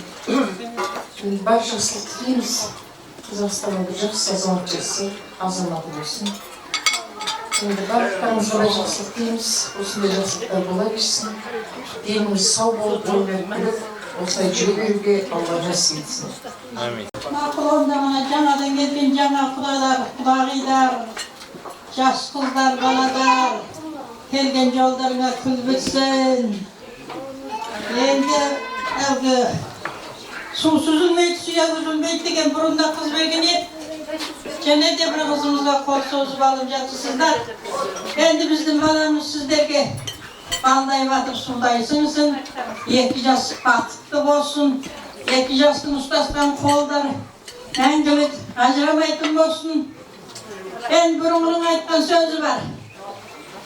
K: Бар жақсылық тілейміз. Қазақстанның бір жақсы азаматы болсын. Енді барлықтарыңызға да жақсылық тілейміз. Осындай жақсылықтар бола берсін. Еліміз сау болып, жолмен күліп, осылай жүре беруге Алла нәсіп етсін.
M: Мақұлында ғана жаңадан келген жаңа құдағилар, жас қыздар, баладар, келген жолдарыңа күл бітсін. Енді әлгі сусыз үзілмейді, сұяқ үзілмейді деген бұрында қыз берген еді. Және де бір қызымызға қол созып алып жатырсыздар. Енді біздің баламыз сіздерге балдай батып судай сіңсін, екі жас бақытты болсын, екі жастың ұстасқан қолдары мәңгілік ажырамайтын болсын. Енді бұрынғының айтқан сөзі бар.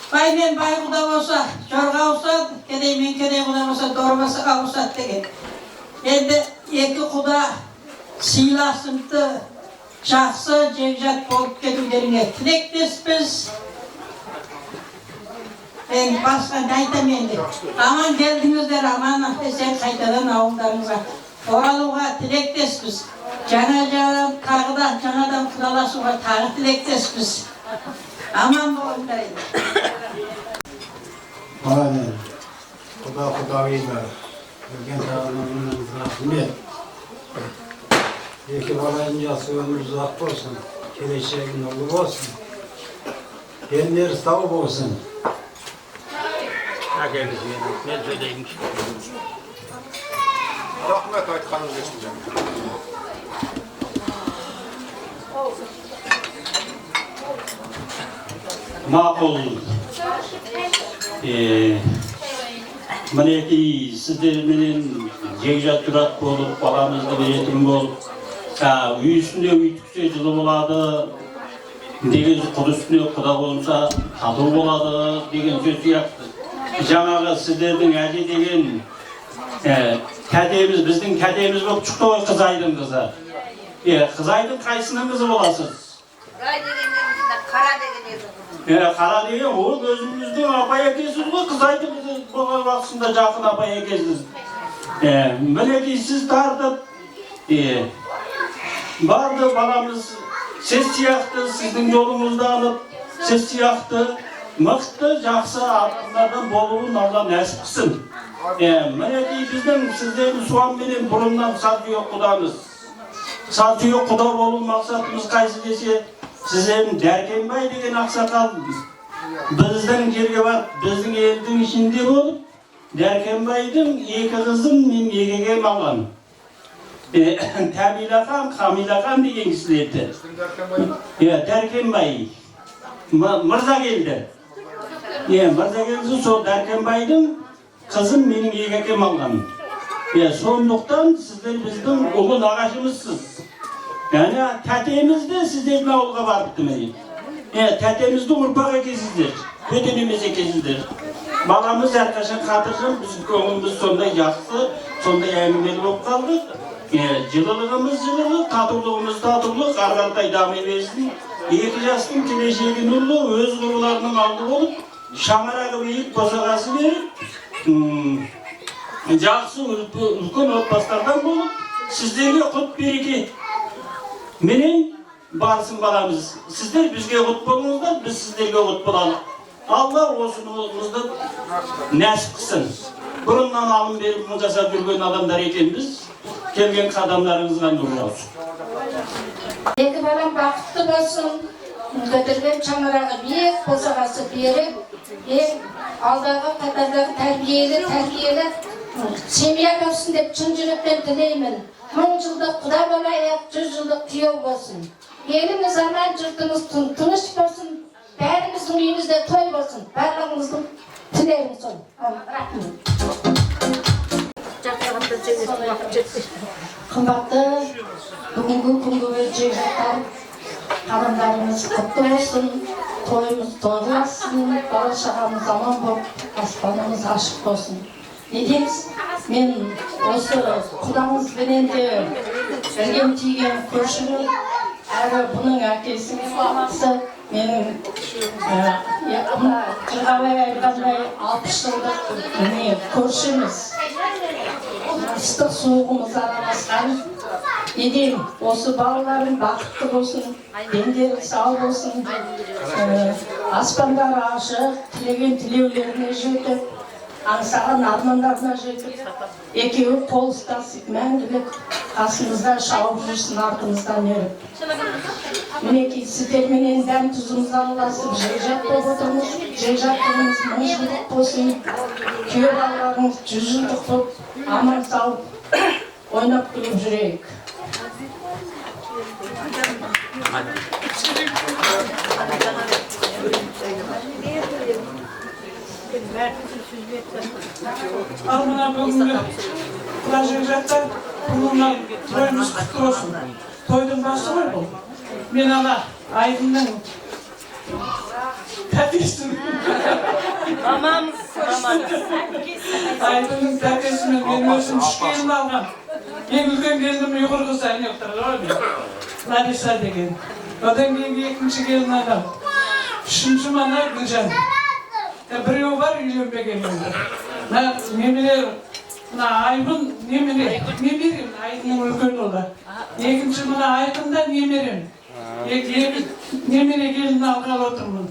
M: Бай мен бай құда болса, жорға ауысады, кедей мен кедей құда болса, дорбасы ауысады деген. Енді екі құда сыйласымды, жақсы, жекжат болып кетулеріңе тілектеспіз. Енді басқа не айтам енді. Аман келдіңіздер, аман десең қайтадан ауылдарыңызға оралуға тілектеспіз. Жаңадан құдаласуға тағы тілектеспіз. Аман болыңдар енді.
E: Aynen. Kudayla. Bugün dağılımının rahmet. İki balayıncası ömür uzak olsun. Geleceğin olu olsun. Genler sağ olsun.
B: Ne söyleyeyim ki?
H: Rahmet aytkanız geçmeyeceğim.
A: Maqul. Мінеки сіздерменен жекжат тұрат болып, баламызды беретін болып, үй үстінде үй түксе жылы болады, деген құд үстіне құда болса тату болады деген сөз сияқты. Жаңағы сіздердің әже деген кәдеміз, біздің кәдеміз болып шықты ғой Қызайдың қызы. Қызайдың қайсының қызы боласыз?
L: Қызай дегенде қара деген еді.
A: Қара деген ол өзіміздің апай әкесіз ғой, Қызайдың қызы болған уақытында жақын апай әкесіз. Мінеки сіз тартып, барды баламыз сіз сияқты сіздің жолыңызды алып, сіз сияқты мықты, жақсы артындардан болуын Алла нәсіп қылсын. Мінеки біздің сіздердің суанменен бұрыннан сатүйек құдамыз. Сатүйек құда болу мақсатымыз қайсы десе, сіздердің Дәркембай деген ақсақал біздің жерге барып, біздің елдің ішінде болып, Дәркембайдың екі қызын мен егеге алған. Тәмилақан, Қамилақан деген кісілерді. Дәркембай мырза келді. Мырза келді, сол Дәркембайдың қызын менің егекем алған. Сондықтан сіздер біздің ұлы нағашымызсыз. Яғни тәтемізді сіздердің ауылға барыпты мені. Тәтемізді ұрпақ екесіздер, бөтен емес екесіздер. Баламыз әрқашан қатыржан, біздің көңіліміз сондай жақсы, сондай әңгімелі болып қалдық. Жылылығымыз жылылық, татулығымыз татулық, арғардай дами берсін. Екі жастың келешегі нұрлы, өз құрыларының алды болып, шаңырағы биік босағасы беріп, жақсы үлкен отбасылардан болып, сіздерге құт береке менен барсын баламыз. Сіздер бізге құт болыңыздар, біз сіздерге құт боlalım. Алла осынымызды нәсіп қылсын. Бұрыннан алым беріп жасап жүрген адамдар екенбіз. Келген қадамдарыңызға нұр жаусын.
M: Екі балам бақытты болсын, көтерген шаңырағы биік босағасы беріп, алдағы қатардағы тәрбиелі семья болсын деп шын жүректен тілеймін. 1000 жылдық құда болайық, 100 жылдық күйеу болсын. Еліміз аман, жұртымыз тыныш болсын, бәріміздің үйімізде той болсын. Барлығымыздың тілерім сол. Рахмет.
K: Қымбатты бүгінгі күнгі жекжаттар қадамдарымыз құтты болсын, тойымыз тойласын, бала шағамыз аман болып, аспанымыз ашық болсын. Не дейміз? Мен осы құдамызбенен де іргем тиген көршімін, әрі бұның әкесі менің Қырғабай айтқандай 60 жылдық көршіміз. Ыстық суығымыз араласқан. Не деймін? Осы балаларым бақытты болсын, дендері сау болсын, аспандары ашық, тілеген тілеулеріне жетіп, аңсаған армандарына жетіп, екеуі қол ұстасып мәңгілік қасымызда шауып жүрсін, артымыздан еріп. Мінекей сіздерменен дәм тұзымыздан аласып жекжат болып отырмыз. Жекжаттығымыз 1000 жылдық болсын, күйеу балаларымыз 100 жылдық болып, аман сау ойнап күліп жүрейік.
D: Ал мына бүгінгі құда жекжаттар, бүгінгі тойымыз құтты болсын. Тойдың басы ғой бұл. Мен ана Айдынның тәтесін. Айдынның тәтесімен мен өзім 3 келін алғам. Ең үлкен келінім ұйғыр қызы әнектір ғой. Лариса деген. Одан кейін екінші келін алғам. Үшінші мана Гүлжан. Біреу бар үйленбеген енді. Немелер, Айбын немерем, Айдынның үлкен ұлы. Екінші мына Айқында немерем. Немере келін алғалы отырмын.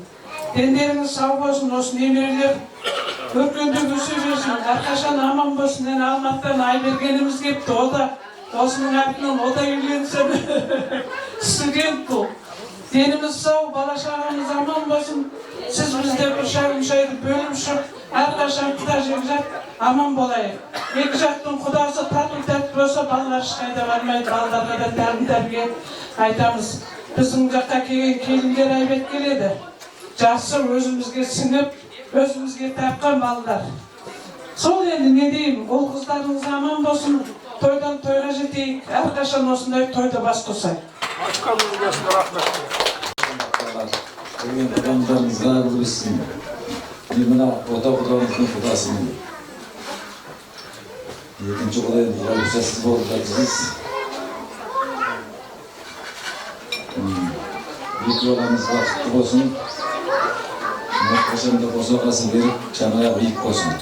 D: Дендеріңіз сау болсын, осы немерелер өркендеп өсе берсін, әрқашан аман болсын. Мен Алматыдан Айбергеніміз кепті, о да осының артынан о да үйленсін. Студент бұл. Деніміз сау, бала шағамыз аман болсын. Сіз бізде бір шағын шайды бөліп шығып, әрқашан құда жекжат аман болайық. Екі жақтың құдасы тату-тәтті болса, балалар ешқайда бармайды, балаларға да тәрбие айтамыз. Біздің жаққа келген келіндер айбет келеді. Жақсы өзімізге сіңіп, өзімізге тапқан балалар. Сол енді не деймін, ол қыздарыңыз аман болсын, тойдан тойға жетейік, әрқашан осындай тойды бас қосайық.
N: Бүгін құдамдарыңызға көресін. Мен мына ота құдамыздың құдасымын. Екінші құдай құдайсыз болып жатырсыз. Екі баламызға құтты болсын. Қашанда қосоқасы беріп, жаңағы биік болсын.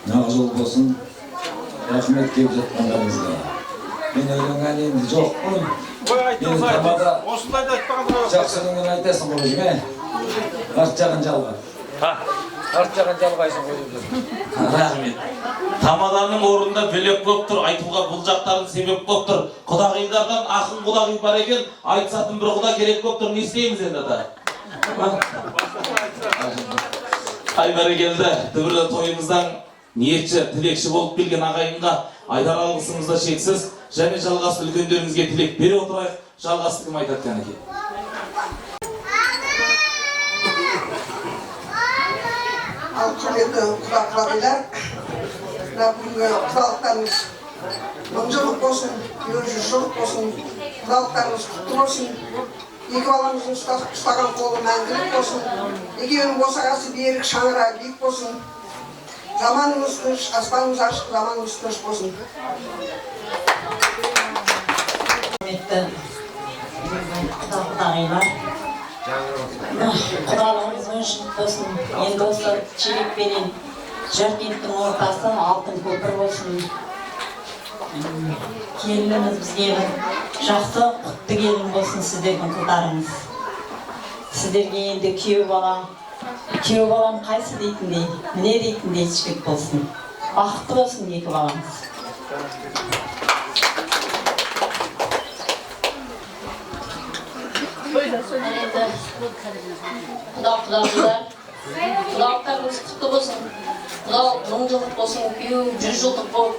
N: Нақ жол болсын. Рахмет келіп жатқандарыңызға. Мен үйленген енді жоқпын. Мен тамада жақсылығын айтасың ғой жеме. Арт жағын жалға. Арт жағын жалғайсың ғой деп.
I: Рахмет. Тамаданың орнында бөлек болып тұр, айтуға бұл жақтарын себеп болып тұр. Құдағилардан ақын құдағи бар екен, айтсатын бір құда керек болып тұр. Не істейміз енді да? Ай бәрекелді, түбірлі тойымыздан ниетші, тілекші болып келген ағайынға айдар алғысымыз да шексіз, және жалғасты үлкендеріңізге тілек бере отырайық. Жалғасты кім айтады кәнеке?
O: Ал құрметті құда-құдағилар, бүгінгі құдалықтарымыз 1000 жылдық болсын, 100 жылдық болсын, құдалықтарымыз құтты болсын. Екі баламыздың ұстаған қолы мәңгілік болсын. Екеуінің босағасы берік, шаңырағы биік болсын. Заманымыз тыныш, аспанымыз ашық, заманымыз тыныш болсын.
M: Құрметті құда-құдағилар, құдалығымыз 10 жылдық болсын. Енді осы Шелекпенен Жаркенттің ортасы алтын көпір болсын. Келініміз бізге жақсы, құтты келін болсын сіздердің құлдарыңыз. Сіздерге енді күйеу балам қайсы дейтіндей, міне дейтіндей жігіт болсын. Бақытты болсын екі баламыз.
J: Құдалықтарыңыз құтты болсын. Құдалық 1000 жылдық болсын, күйеу 100 жылдық болып.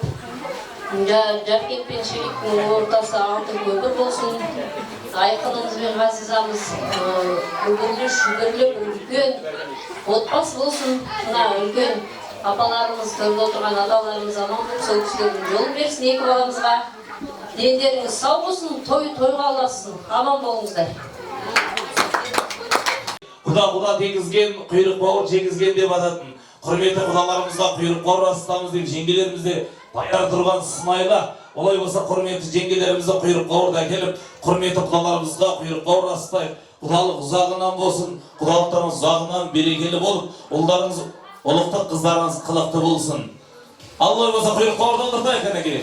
J: Жаркент пен Шелектің ортасы алтын көпір болсын. Айқынымыз бен Ғазизамыз бүгінгі шүгірлік үлкен отбасы болсын. Мына үлкен апаларымыз, төрде отырған аталарымыз аман болып, сол кісілердің жолын берсін екі баламызға. Дендеріңіз сау болсын, тойға ұлассын. Аман болыңыздар.
I: Құда тегізген, құйрық бауыр жегізген деп ататын. Құрметті құдаларымызға құйрық бауыр астамыз деп жеңгелерімізде даяр тұрған сынайла. Олай болса құрметті жеңгелерімізді құйрық бауырда келіп, құрметті құдаларымызға құйрық бауыр астайық. Құдалық ұзағынан болсын, құдалықтарыңыз ұзағынан берекелі болып, ұлдарыңыз ұлықтық, қыздарыңыз қылықты болсын. Аллай болса құйрық бауырда отыртайық әнеке.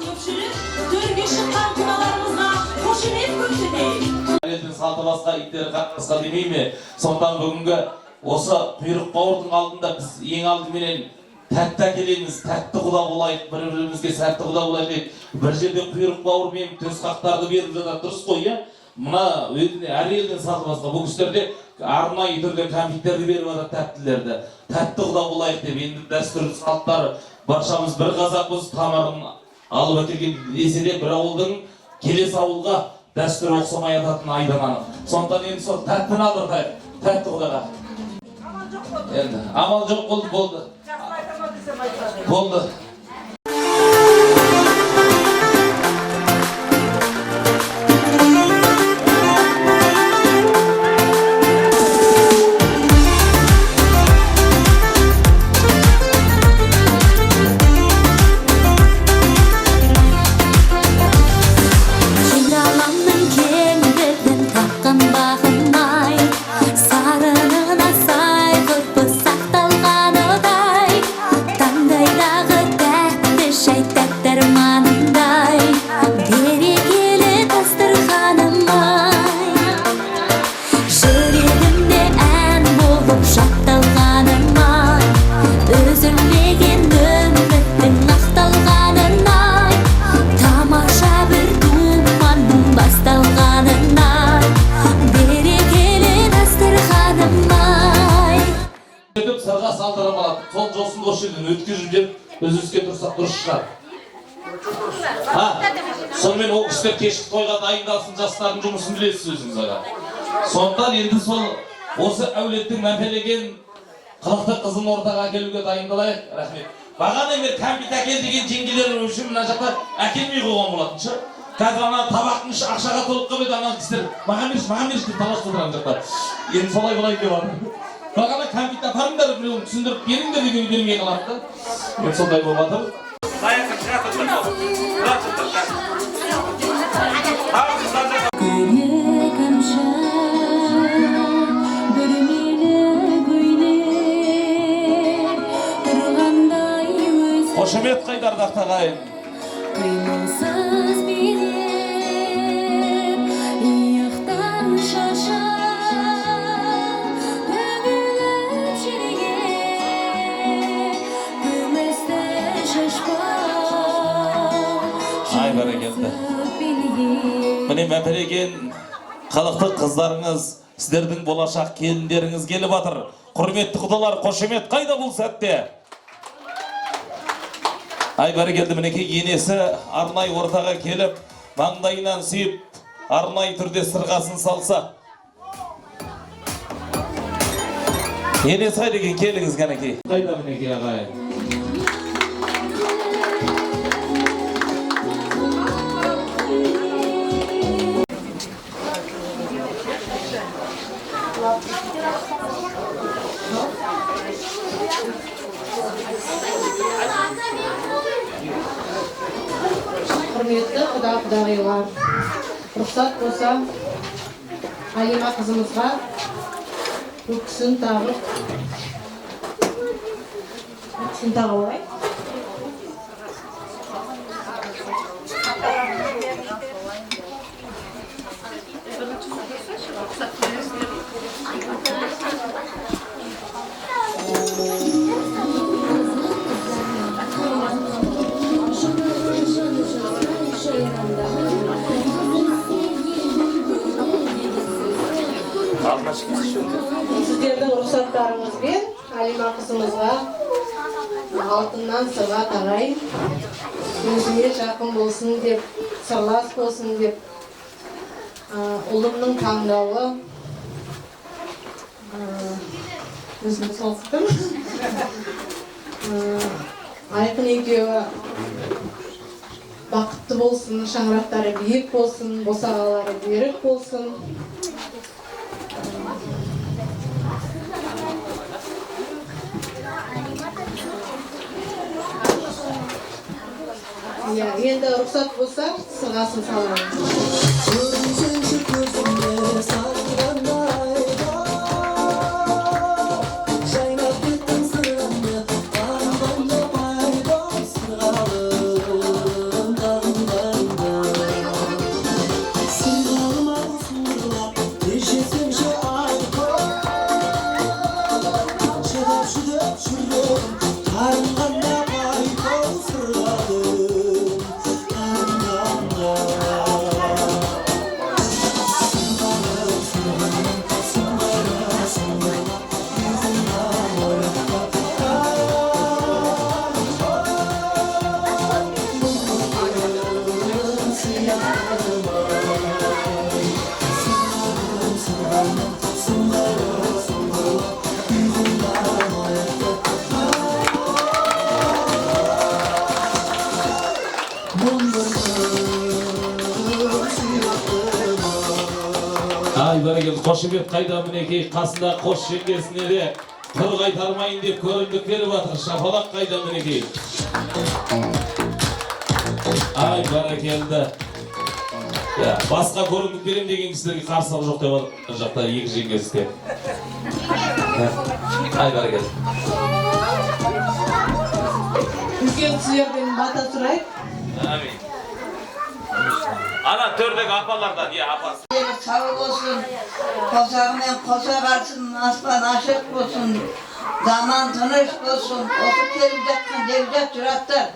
P: Төрге шыққан құдаларымызға қошемет көрсетейік.
I: Елдің салты басқа, иттері қаққасқа демей ме? Сондықтан бүгінгі осы құйрық бауырдың алдында біз ең алдыменен тәтті әкелеміз, тәтті құда болайық, бір-бірімізге сәтті құда болайық. Бір жерде құйрық бауыр мен төс қақтарды беріп жатады, дұрыс қой, иә? Мына әр елдің салты басқа, бұл кісілерде арнайы түрде конфеттерді беріп жатады, тәттілерді. Тәтті құда болайық деп, енді дәстүрлі салттары баршамыз бір қазақпыз, тамырын алып өтілген десе де бір ауылдың келесі ауылға дәстүр оқсамай ататын айдаманы. Сондықтан енді сол тәттіні алдыртайық, тәтті құдаға. Енді амал жоқ болды. Болды. Сонымен ол кісілер кешкі тойға дайындалсын, жастардың жұмысын білесіз өзіңіз аға. Сондықтан енді сол осы әулеттің мәпелеген қылықты қызын ортаға әкелуге дайындалайық. Рахмет. Бағана мен кәмпит әкел деген жеңгелер үшін мына жақта әкелмей қойған болатын шы. Қазір ана табақтың іші ақшаға толып қалып, ана кісілер маған берші деп таласып отырған жақта. Енді солай болайын деп жатыр. Бағана кәмпит апарыңдар, біреуін түсіндіріп беріңдер деген бермей қалады да. Енді сондай болып жатыр. Қошемет қайдар дақтағайын. Қимылсыз билеп, иықтан шашам, төгіліп жерге, күмісті шашпам. Ай бәрекелді. Міне мәпелеген халықты қыздарыңыз, сіздердің болашақ келіндеріңіз келіп жатыр. Құрметті құдалар, қошемет қайда бұл сәтте? Ай бәрекелді, мінекей енесі арнай ортаға келіп, маңдайынан сүйіп, арнай түрде сырғасын салса. Енесі қайда екен, келіңіз кәнекей. Қайда мінекей ағай?
K: Құрметті құда-құдағилар, рұқсат болса, Алима қызымызға өксін тағып алайық. Сіздердің рұқсаттарыңызбен Алима қызымызға алтыннан сырға тағайын, өзіме жақын болсын деп, сырлас болсын деп, ұлымның таңдауы өзімді солықтым. Айқын екеуі бақытты болсын, шаңырақтары биік болсын, босағалары берік болсын. Енді рұқсат болса, сырғасын саламын.
I: Қошемет қайда мінекей қасында қош жеңгесіне де тұр қайтармайын деп көрімдік беріп атыр. Шапалақ қайда мінекей. Ай, бәрекелді. Басқа көрімдік берем деген кісілерге қарсылығы жоқ деп атыр. Жақта екі жеңгесі де. Ай, бәрекелді.
K: Үлкен сіздерден бата сұрайық.
I: Амин. Ана төрдегі апалардан, апасы.
L: Sağ olsun, kosağымен kosa kalsın, aslan aşık olsun, zaman tanış olsun, otup gelip yatkan devlet cüratlar.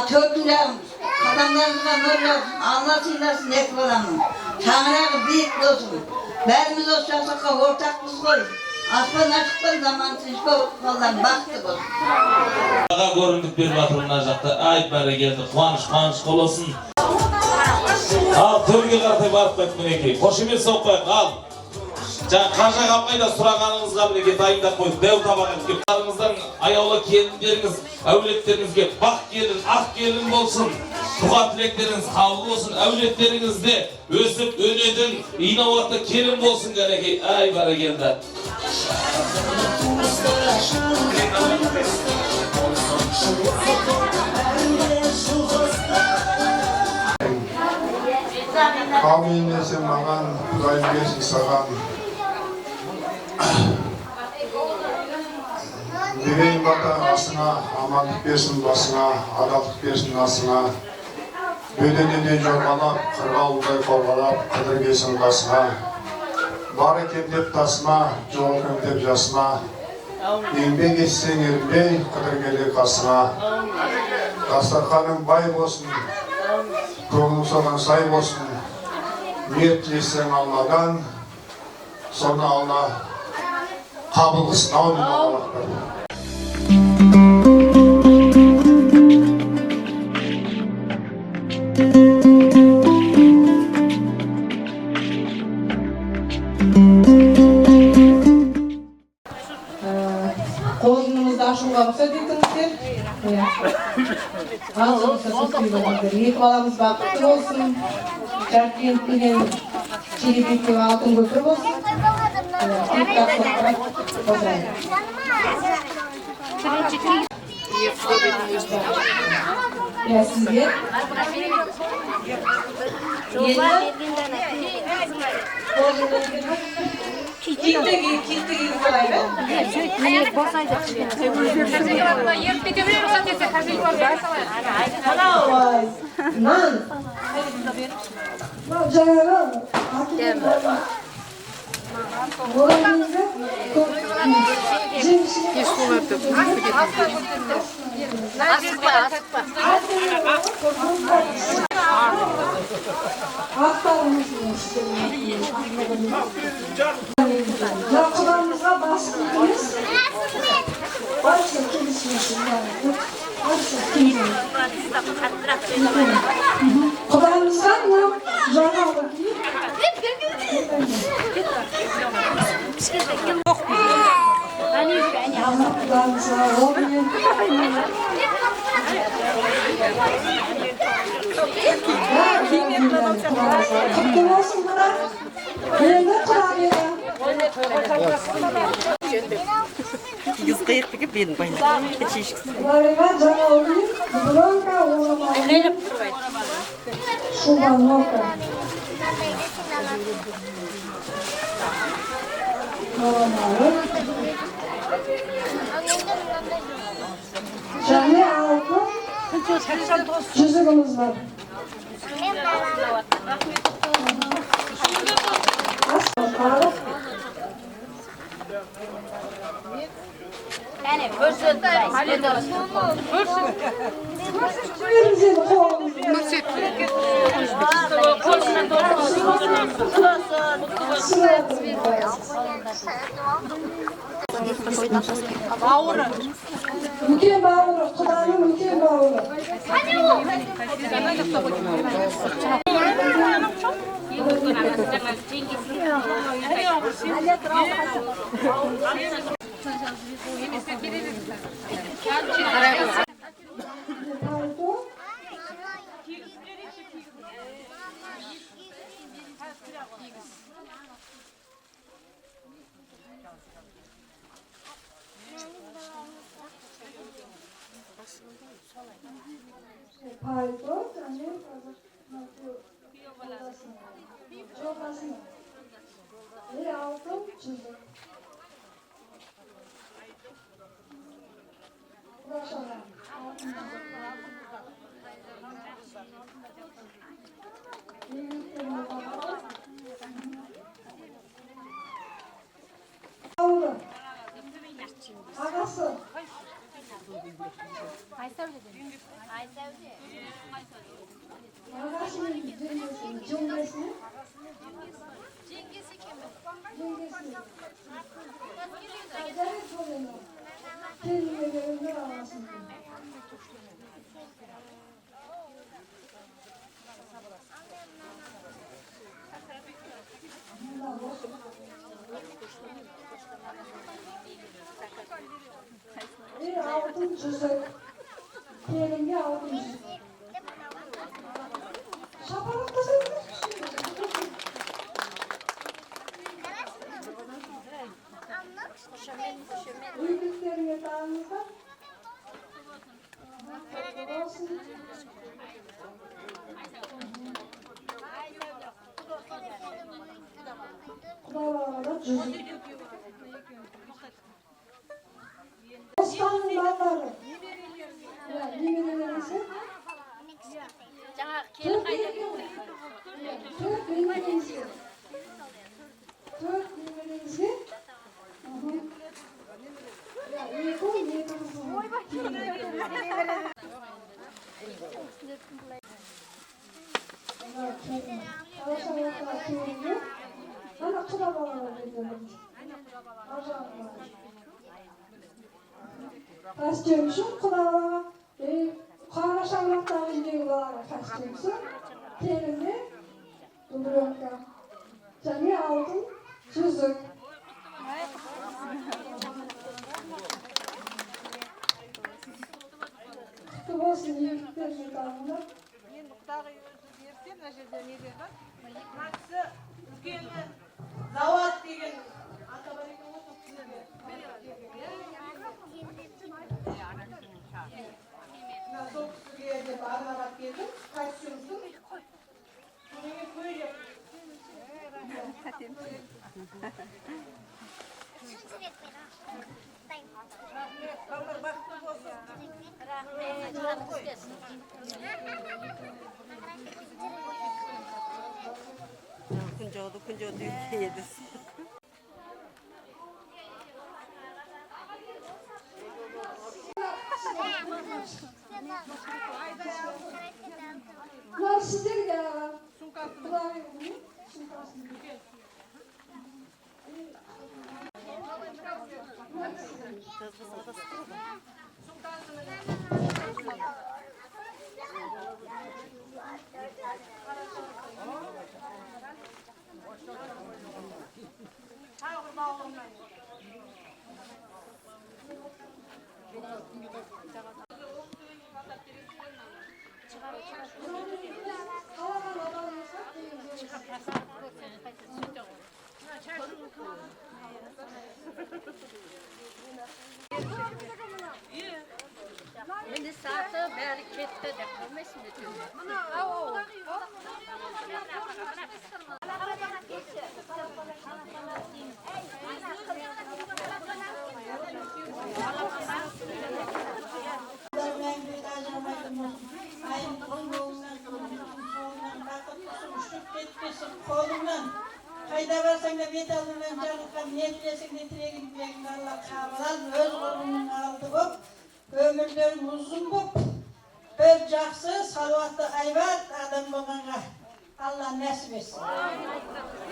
L: Tökülem, adamlarımıza nur olsun, anlatıylasın ek olamın. Tanrı'nı büyük olsun, verimiz o şasaka ortaklık koy. Aslan aşıklar zaman tışka olan baktık olsun.
I: Ağa göründük bir batırına жақта, ay bari geldi, kuanış olsun. Al, төрге қартай барып қайт мінекей. Қошемет соқпайық, ал. Жаңа қажа қапқайда сұрағаныңызға мінекей дайындап қойып, дәу табақ етіп, қарыңыздан аяулы келіндеріңіз, әулеттеріңізге бақ келін, ақ келін болсын. Туға тілектеріңіз қабыл болсын, әулеттеріңіз де өсіп, өнетін, инауатты келін болсын кәнекей. Ай, бары келді.
H: Амин десем маған, Құдайым берсін саған. Берейін бата асыңа, амандық берсін басыңа, адалдық берсін асыңа. Бөденеден жорғалап, қырғауылдай қорғалап, қыдыр келсін қасыңа. Бар екен деп тасыма, жоқ екен деп жасыма. Еңбек етсең ерінбей, қыдыр келе қасыңа. Дастарханың бай болсын, көңіл соған сай болсын. Ниет тілесең Алладан, соны Алла қабыл қылсын. Аумин.
K: Қолыңызды ашуға рұқсат етіңіздер. Ağzınızda tutmayın. Екі баламыз бақытты болсын. Жаркент пенен Çelebek'le altın götür bolsun. Ya sizge? Kiltegi kolay be? Nan.
M: Kulağımıza bastırdınız. Varsa kilismesin yani. Varsa kilismesin. Kulağımızdan mı? Canı alıp değil. Yok.
K: Kulağınıza olmayın. Kutlu olsun bana. Yerinde kurabiye.
Q: Kız kayıp gibi benim bayım.
K: Kurabiye canı olayım. Bronka oğlum. Şuban nokta. Canı altı. Cüzüğümüz var.
J: Yani görsötmeyiz.
K: Bağırı. Ülke bağırı. Kudanın ülke bağırı. Palto, también çokasını. Bir altın çizim. Ulaşalım. Avru. Agası. Ağasının cümlesini, cümlesini. Cengesi kimi? Acayip sorunu. Kelimelerinde ağasını. Bir altın çözük. Kelimde altın çözük. Şapalık da Uyuduklarım yatağınızda. Olsun. Kulağına çözük. Osmanlı malları. Ya, limelerinizi. Türk limelerinizi. Türk limelerinizi. Ya, uyku yedirinizi. Alışanlıklar köyünde. Bana kurabalar veriyoruz. Ajanlar. Kaçtırmışım kurabalar. Karaşanlıklar indiğiler kaçtırmışım. Kelinde Dubrovka. Canı altın çözük. Kutlu olsun yiğitler yatağında.
P: Zavat деген сол кісіге деп арнап келдім костюмсың менен көйлек рахмет балдар бақытты болсын күн жауды еді
K: Bunlar sizler ya. Kulağına vurun. Sumkasını.
J: Meni saati bari ketdi deb qilmaysizmi?
M: Kolundan kayda varsan da bet alından canlıktan ne dilesin ne dileyin diyen Allah kabul öz kolunun aldı bu. Ömürlerin uzun bu. Bir жақсы, салауатты aybat adam болғанға Allah нәсіп етсін.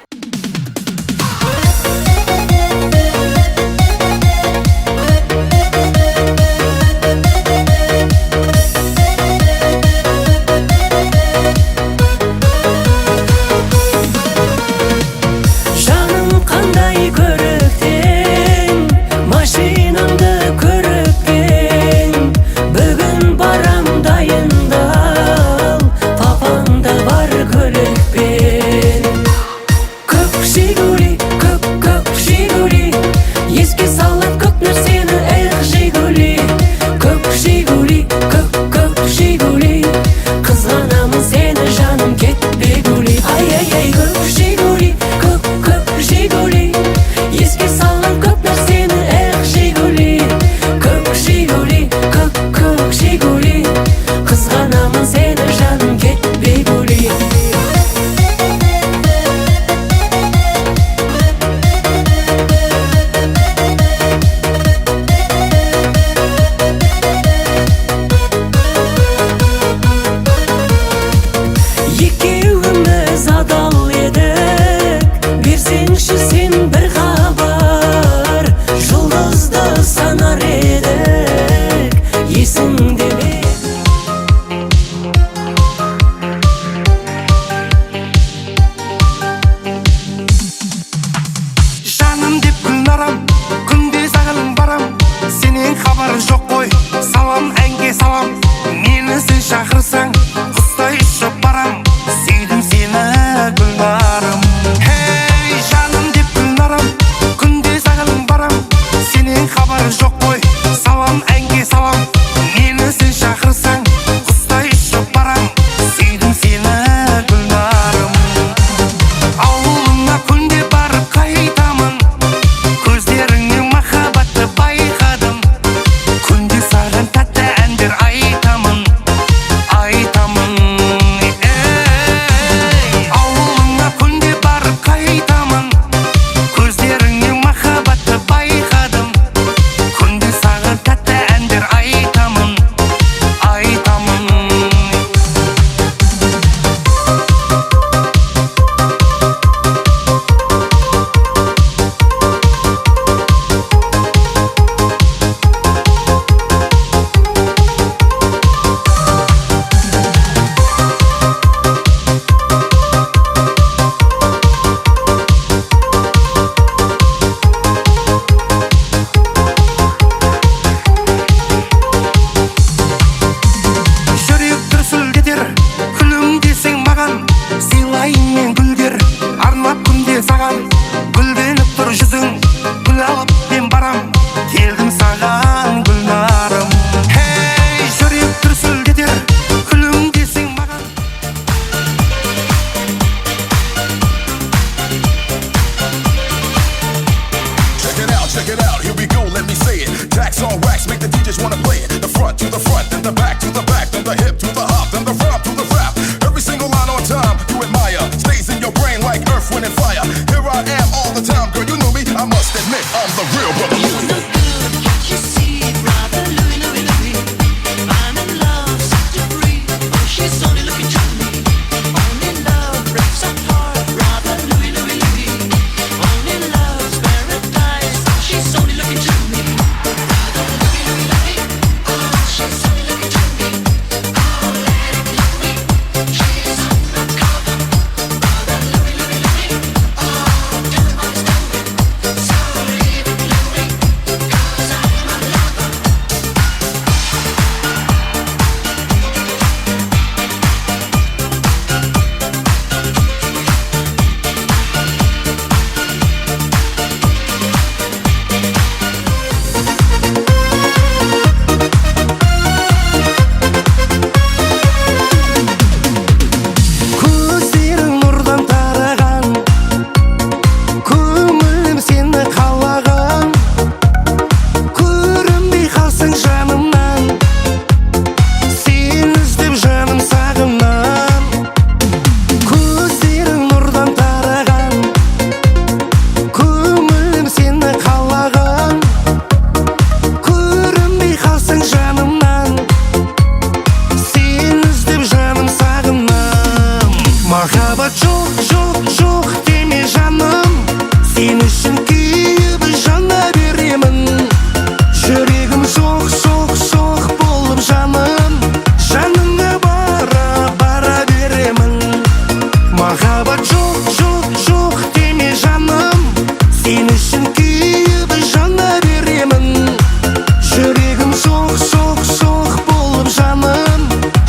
F: шоқ болып жаным,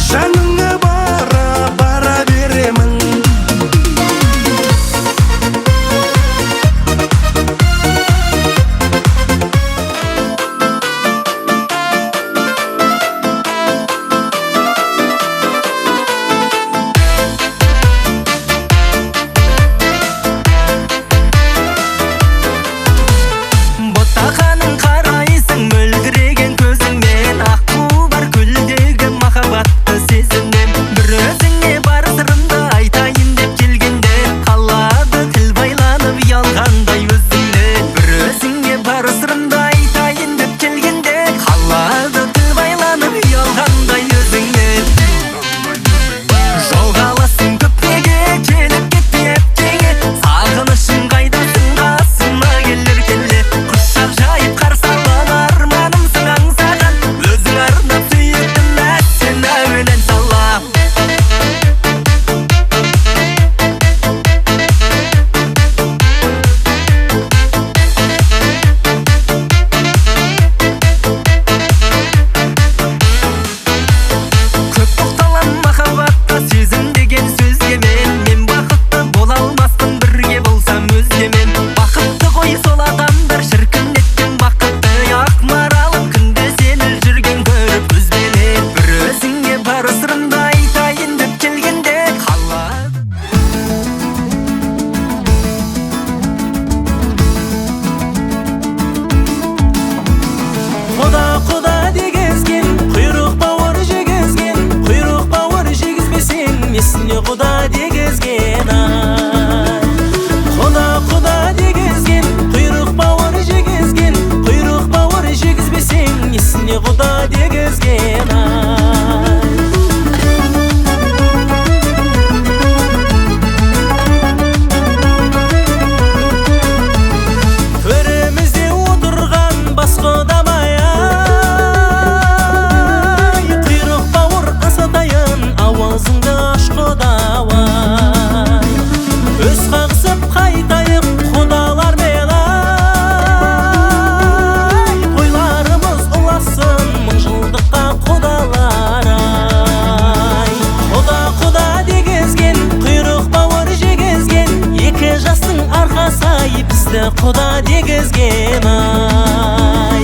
F: жаныңа бара беремін. Ботақаның қарайсың мөлдіреген көзіңмен, аққу бар көлдегі махаббатты сезінем. Бір өзіңе бар сырымды айтайын деп келгенде, қалады тіл байланып ұялғандай өзіңнен. Бір өзіңе бар сырымды айтайын деп келгенде, қалады тіл байланып ұялғандай өзіңнен. Жоғаласың көптеге, келіп кетпеп теңе, сағынышың қайдасың, қасыма келер келе. Құшақ жайып қарсы алған арманымсың аңсаған, өзің арнап сүйіктім әсем әуен ән салам. Көп тоқталам махаббатта сезім деген сөзге мен бақытты бола алмаспын бірге болсам өзгемен. Бақытты ғой сол адамдар шіркін еткен бақытты, ақ маралым күнде сені жүрген көріп көзбенен. Бір өзіңе бар сырымды айтайын деп келгенде, қалады Құда дегізген, құйрық бауыр жегізген, құйрық бауыр жегізбесең, несіне құда дегізген, ай. Құда дегізген, құйрық бауыр жегізген, құйрық бауыр жегізбесең, несіне құда дегізген, ай. Төремізде отырған бас құдамай, құйрық бауыр асатайын, ауызыңды аш құдавай. Өз қағысып қайтайық құдалармен, ай. Тойларымыз ұласын мың жылдыққа құдалар, ай. Құда дегізген, құйрық бауыр жегізген, екі жастың арқасай бізді құда дегізген, ай.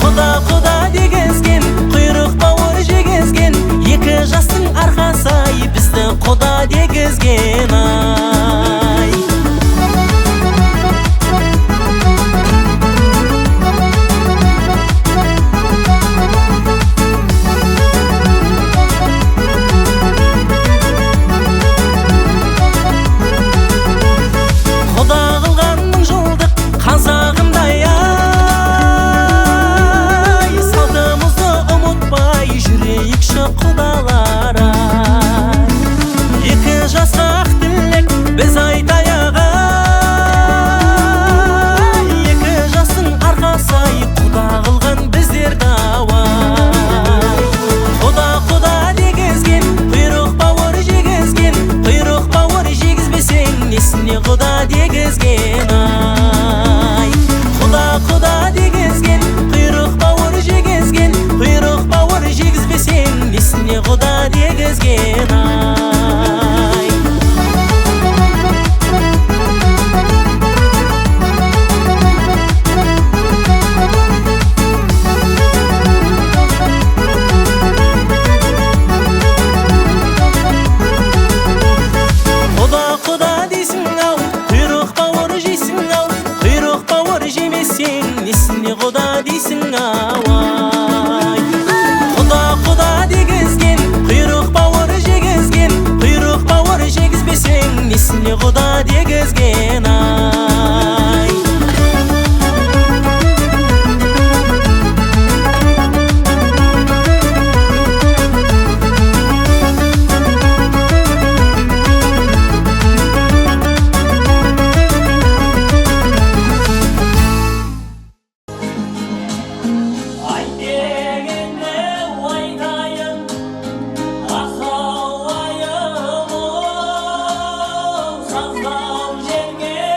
F: Құда дегізген, құйрық бауыр жегізген, екі жастың арқасай бізді құда дегізген, ай. Құда қылған мың жылдық қазағымдай, ай. Салтымызды ұмытпай жүрейікші құдалар, ай. Екі жасқа ақ тілек біз айтайық, ай. Екі жастың арқасай құда қылған біздерді, ай. Құда дегізген, құйрық бауыр жегізген, құйрық бауыр жегізбесең, несіне құда дегізген, ай. Құда дегізген, құйрық бауыр жегізген, құйрық бауыр жегізбесең, несіне құда дегізген, ай. Құда дейсің ау, құйрық бауыр жейсің ау, құйрық бауыр жемесең, несіне құда дейсің ау, ай. Құда дегізген, құйрық бауыр жегізген, құйрық бауыр жегізбесең, несіне құда дегізген, ай.
R: Sazdan cengen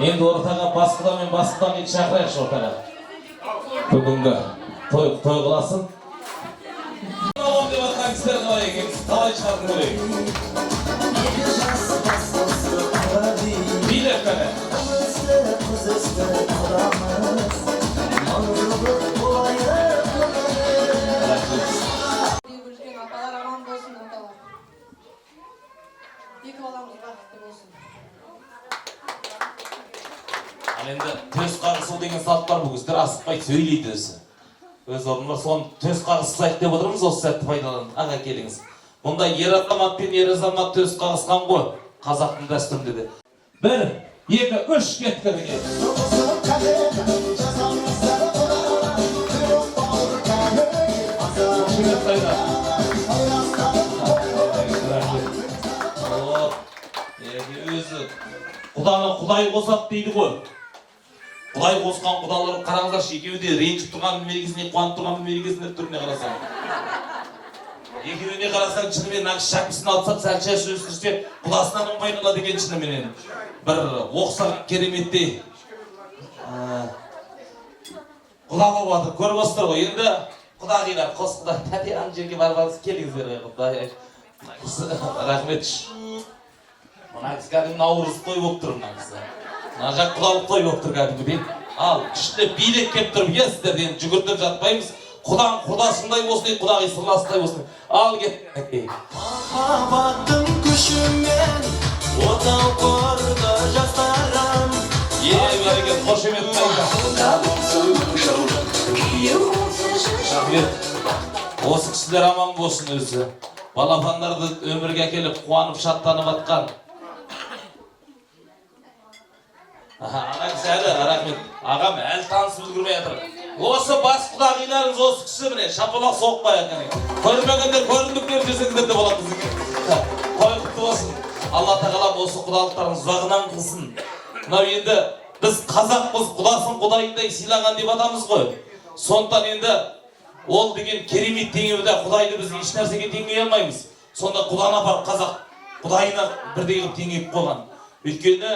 I: Endi o'rtaga basqıda men basqıdan keyin chaqiraylik o'rtaga. Bugungi to'y qilasin. Davom deb atgan sizlar qalay ekan? Qalay chiqarib ko'raylik. Bilet mana.
K: Büyümüşken atalar aman bolsun atalar. İki balamız baqıtlı bolsun.
I: Al endi töz qag'isi degan salt bor bu sizlar asıqmay söyleydi o'zi. Öz o'rnida son töz qag'isi sayt deb o'tiramiz, o'sha saytni foydalanib. Aga kelingіз. Bunda er azamat bilan er azamat töz qag'isgan qo'y. Qozoqning dasturida dedi. 1, 2, 3 kettirgan. Өзі Құданы Құдай қосады дейді ғой. Құдай қосқан құдалар қараңыздаршы, екеуі де ренжіп тұрған мерекесіне, қуанып тұрған мерекесіне түріне қарасаң. Екеуіне қарасаң, шынымен нағыз шәкісін алсақ, сәл шаш өстірсе, құдасынан ұнбай қалады екен шыныменен. Бір оқсаған кереметтей құда болып жатыр, көріп отырсыздар ғой. Енді құдағилар қосқыда тәте ана жерге барбаңыз келіңіздер ғой. Құдай рахмет. Мына кісі кәдімгі наурыз той болып тұр мына кісі. Мына жақ құдалық той болып тұр кәдімгідей. Ал күшті билет келіп тұрып, сіздерден жүгіртіп жатпаймыз. Құдаң құдасындай болсын, құдағи сырласындай болсын. Ал кеттік.
F: Махаббаттың күшімен отау құрды жастарым.
I: Береке, қошемет қайда. Осы кісілер аман болсын өзі. Балапандарды өмірге келіп, қуанып, шаттанып атқан. Ана кісі әлі, рахмет. Ағам әлі танысып үлгірмей жатыр. Осы бас құдағиларыңыз осы кісі міне, шапалақ соқпай екен. Көрмегендер көріндіктер десеңдер де болады бізге. Той құтты болсын. Алла тағала осы құдалықтарыңыз ұзағынан қылсын. Мынау енді біз қазақпыз, құдасын құдайындай сыйлаған деп атамыз ғой. Сондықтан енді ол деген керемет теңеуді құдайды біз еш нәрсеге теңей алмаймыз. Сонда құданы апарып қазақ құдайына бірдей қылып теңеп қойған. Өйткені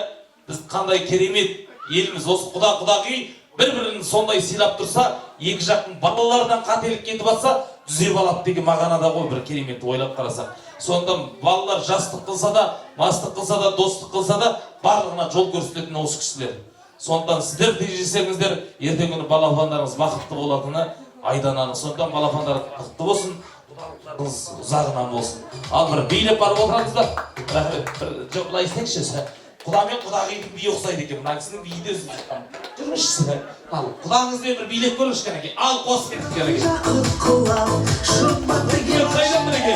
I: біз қандай керемет еліміз, осы құдағи бір-бірін сондай сыйлап тұрса, екі жақтың балалардан қателік кетіп атса, түзеп алады деген мағынада ғой, бір керемет ойлап қарасақ. Сонда балалар жастық қылса да, мастық қылса да, достық қылса да, барлығына жол көрсететін осы кісілер. Сондықтан сіздер тежесеңіздер, ертең күні балапандарыңыз бақытты болатыны айдан анық. Сондықтан балапандар бақытты болсын, құдалықтарыңыз ұзағынан болсын. Ал бір билеп барып отырамыздар. Жоқ, былай істеңізші. Құда мен құдағидың биі ұқсайды екен. Мына кісінің биі де үзіп жатқан. Жүрмішсі. Ал құдаңызбен бір билеп көріңізші кәнеке. Ал қос кеттік кәнеке. Қайдан мінеке?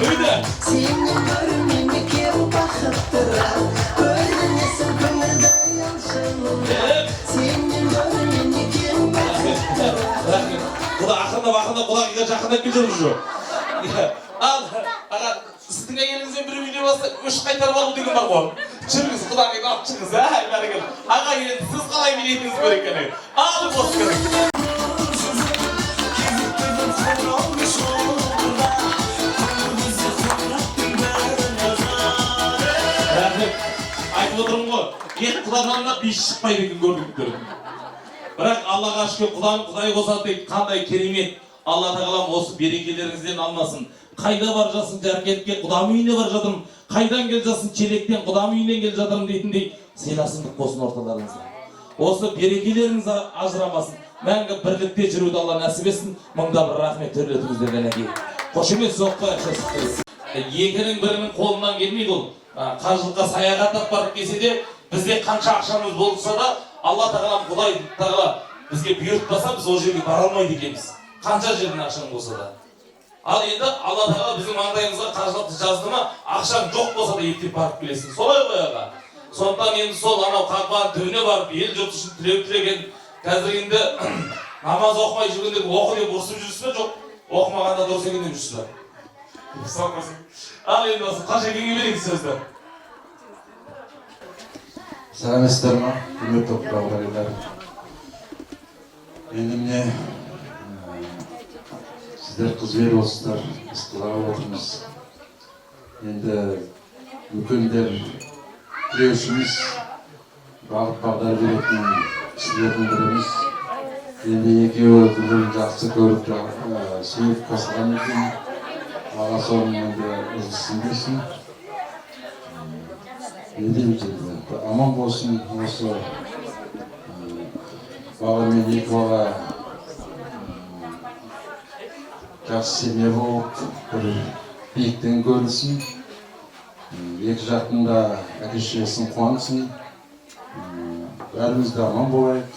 I: Өйді. Құда ақырында құдағиға жақындап келе жүрміз жоқ. Ал, аға, сіздің әйеліңізбен бір үйде болса, өш қайтарып алу деген бар ғой. Жүріңіз, құдағиды алып шығыңыз, бәрекелді. Аға, енді сіз қалай билетіңіз керек екен. Ал, бос керек. Ек құдадан да бес шықпайды екен көрдіңдер. Бірақ Аллаға шүкір Құдай қосады дейді, қандай керемет. Алла тағалам осы берекелеріңізден алмасын. Қайда бар жасын Жаркентке құдам үйіне бар жатырмын. Қайдан кел жасын Челектен құдам үйінен кел жатырмын дейтіндей сыйласындық болсын орталарыңызда. Осы берекелеріңіз ажырамасын. Мәңгі бірлікте жүруді Алла нәсіп етсін. Мыңда бір рахмет төрлетіңіздер кәнекей. Қошемет соқпай ақшасы. Екінің бірінің қолынан келмейді ол. Қажылыққа саяхаттап барып келсе де, бізде қанша ақшамыз болса да, Алла тағалам Құдай тағала бізге бұйыртпаса, біз ол жерге бара алмайды екенбіз. Қанша жерден ақшаң болса да. Ал енді Алла тағала біздің маңдайымызға қажылықты жазды ма, ақшаң жоқ болса да ептеп барып келесің. Солай ғой аға. Сондықтан енді сол анау қағбаның түбіне барып ел жұрт үшін тілеген қазір енді намаз оқымай жүргендер оқы деп ұрсып жүрсіз бе, жоқ оқымағанда дұрыс екен деп жүрсіз бе? Ал енді осы Қажекеңе берейік сөзді.
R: Сәлеметсіздер ма, құрметті құралдарылар. Енді міне сіздер қызбен осыздар, біз құлағып отырмыз. Енді үлкендер тіреушіміз, бағыт-бағдар беретін кісілердің біріміз. Енді екеуі бірін жақсы көріп сүйіп қосылған екен. Аға соның енді ұзысын дейсін. Не дейміз енді, аман болсын осы бала мен екі бала жақсы семья болып, бір биіктен көрінсін. Екі жақтың да әке-шешесін қуансын. Бәріміз де аман болайық.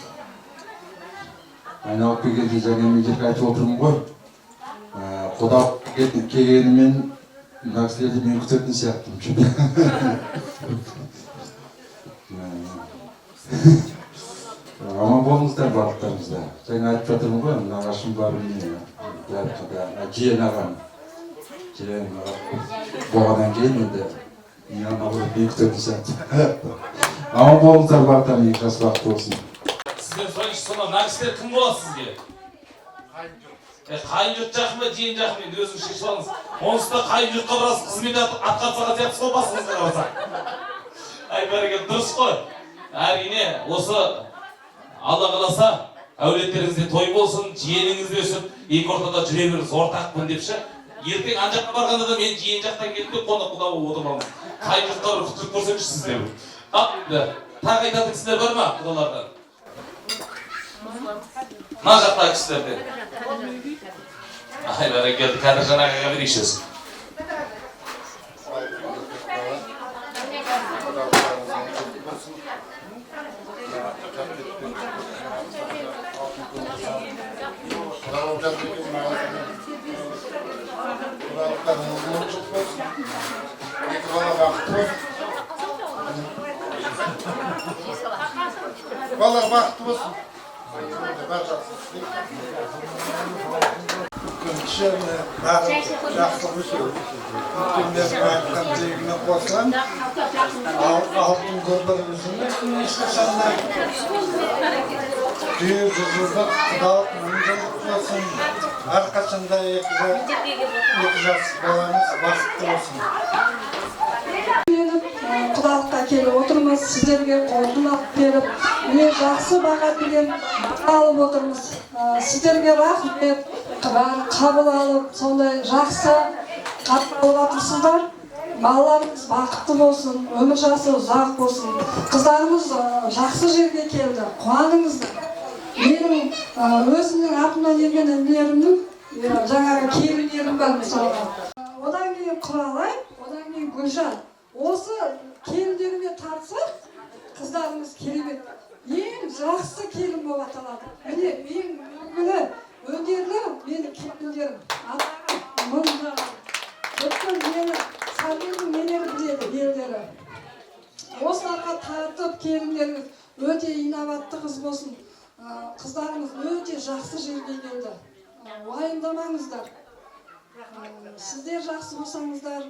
R: Айналып келгенде жаңа мен жерге айтып отырмын ғой. Құда келгенімен мына кісілерді мен күтетін сияқтымын. Аман болыңыздар барлықтарыңызда. Жаңа айтып жатырмын ғой, нағашым бар міне. Жиен ағам. Жиен ағам болғаннан кейін енді мен анағылып мен күтетін сияқтымын. Аман болыңыздар барлықтарың екі жас бақыт болсын.
I: Сізден сұрайыншы, сонда мына кісілер кім болады сізге? Қайын жұрт жақын ба, жиен жақын енді өзіңіз шешіп алыңыз. Онсыз да қайын жұртқа біраз қызмет атқарсаға сияқтысыз ғой басыңызға қарасақ. Ай бәрекелді, дұрыс қой. Әрине, осы Алла қаласа әулеттеріңізде той болсын, жиеніңіз де өсіп, екі ортада жүре беріңіз, ортақпын депші. Ертең ан жаққа барғанда да мен жиен жақтан келіп деп қонақ құда болып отырмамыз. Қайын жұртқа бір күтіп көрсеңізші сіздер. Тағы айтатын кісілер бар ма құдалардан? Мына жақтағы кісілерде. Ай бәрекелді, Кәдіржан ағаға берейік сөз.
B: Балалар бақытты болсын. Кіші бәрі жақсы өсу. Үлкендердің айтқан тілегіне қосылам. Алтын көпіріміздің ешқашанда күйік жылдық құдалық мұңдылық болсын. Әрқашанда екі жас баламыз бақытты болсын.
O: Құдалыққа келіп отырмыз, сіздерге қолын алып беріп, міне жақсы баға деген алып отырмыз. Сіздерге рахмет, қабыл алып, сондай жақсы қатып отырсыздар. Балаларымыз бақытты болсын, өмір жасы ұзақ болсын. Қыздарымыз жақсы жерге келді, қуаныңыздар. Менің өзімнің артымнан ерген інілерімнің жаңағы келіндерім бар мысалға. Одан кейін Құралай, одан кейін Гүлжан. Осы келіндеріме тартсақ, қыздарымыз керемет. Ең жақсы келін болып аталады. Міне ең үлгілі, өнерлі менің келіндерім. Атаға мыңдаған. Бүткіл мені сәлемнің менері біледі елдері. Осыларға тартып келіндеріңіз өте инабатты қыз болсын. Қыздарымыз өте жақсы жерге келді. Уайымдамаңыздар. Сіздер жақсы болсаңыздар,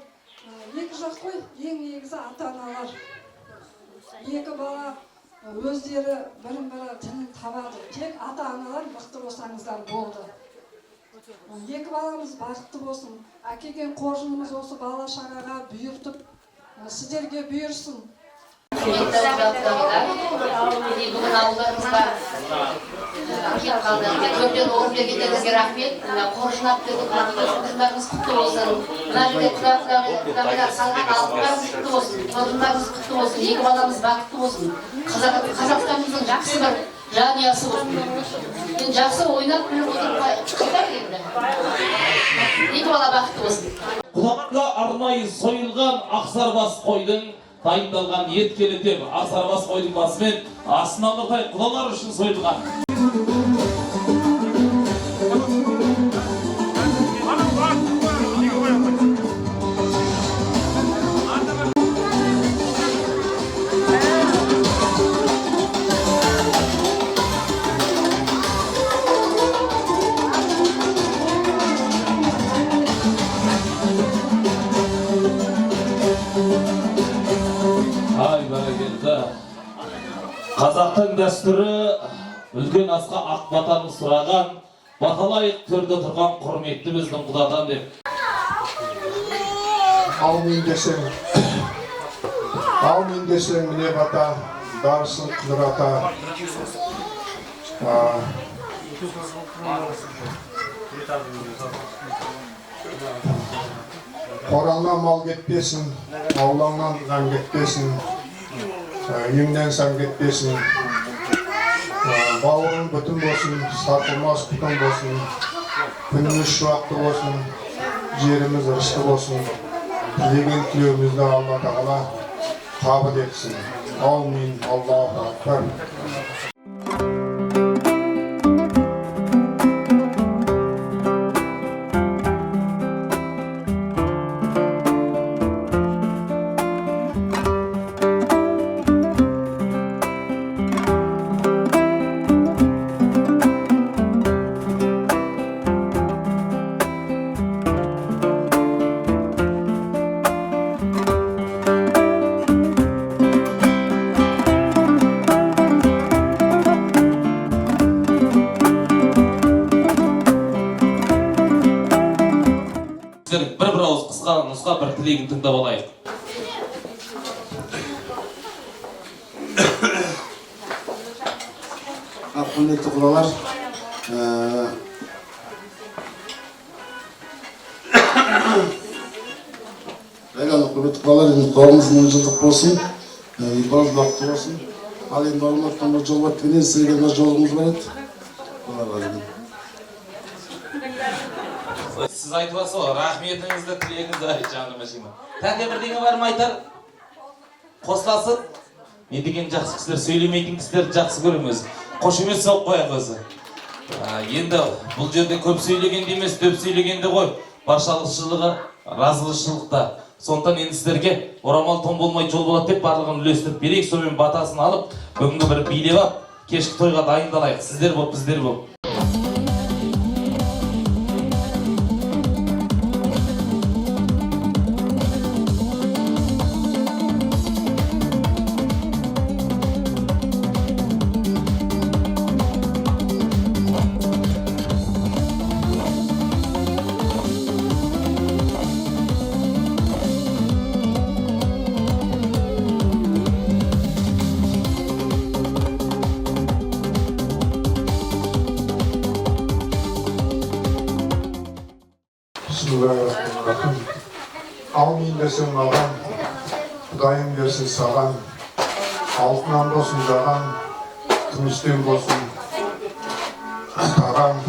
O: екі жақ қой, ең негізі ата-аналар. Екі бала өздері бірін-бірі тілін табады. Тек ата-аналар мықты болсаңыздар болды. Екі баламыз бақытты болсын. Әкелген қоржынымыз осы бала шағаға бұйыртып, сіздерге бұйырсын.
J: құрметті ұзатқандар, бүгін ауылдарымызға келіп қалды. Төрден орын бергендеріңізге рахмет. Қоржынап құттықтарыңыз құтты болсын. Мына жерде құдағайлар салған алтындарыңыз құтты болсын. Қоржындарыңыз құтты болсын. Екі баламыз бақытты болсын. Қазақстанымыздың жақсы бір жанұясы болсын. Енді жақсы ойнап күліп отырып қайтар енді. Екі бала бақытты болсын.
I: Құлаққа арнайы сойылған ақсарбас қойдың дайындалған ет келетем. Ақсарбас қойдың басымен астынан нұртай құдалар үшін сойылған. Қазақтың дәстүрі үлкен асқа ақ батаны сұраған, баталайық төрде тұрған құрметті біздің құдадан деп.
H: Аумин десең міне бата, дарысын қыдырата. Қораңнан мал кетпесін, аулаңнан ған кетпесін. Үйіңнен сан кетпесін, бауырың бүтін болсын, сатылмас бүтін болсын, күніміз шуақты болсын, жеріміз ырысты болсын, тілеген тілеуімізді Алла Тағала қабыл етсін. Аумин, Аллаху акбар.
I: Бір ауыз қысқа нұсқа бір тілегін тыңдап алайық.
H: Құрметті құдалар, құрметті құдалар, қауымыз 10 жылдық болсын, барыз бақытты болсын. Ал енді орнаттан жол баттығынан сіздерге жолымыз бар еді.
I: Сіз айтып алсыз ғой, рахметіңізді, тілегіңізді айт жаным әшеймін. Тәнде бірдеңе бар ма айтар? Қосыласын? Не деген жақсы кісілер, сөйлемейтін кісілерді жақсы көремін өзі. Қошемет соқ қояқ өзі. Енді бұл жерде көп сөйлегенде емес, дөп сөйлегенде ғой. Баршалықшылығы, разылықшылықта. Сондықтан енді сіздерге орамал тон болмай жол болады деп барлығын үлестіріп берейік. Сонымен батасын алып, бүгінгі бір билеп алып, кешкі тойға дайындалайық. Сіздер болып, біздер болып.
H: Аумин десең маған, Құдайым берсін саған, алтыннан болсын жаған, күмістен болсын таған.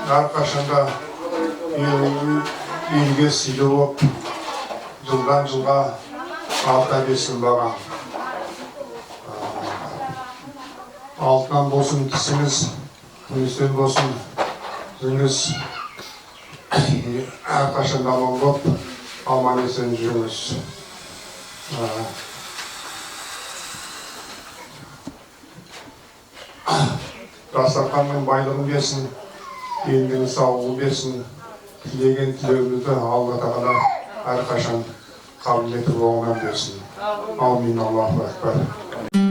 H: Әрқашанда елге сыйлы болып, жылдан жылға арта берсін маған. Алтыннан болсын тісіңіз, күмістен болсын жүзіңіз. Әрқашанда аман болып, аман есен жүріңіз. Дастарханның байлығын берсін, елдің саулығын берсін, тілеген тілеуімізді Алла Тағала әрқашан қабыл етіп оңынан берсін. Аумин, Аллаху акбар.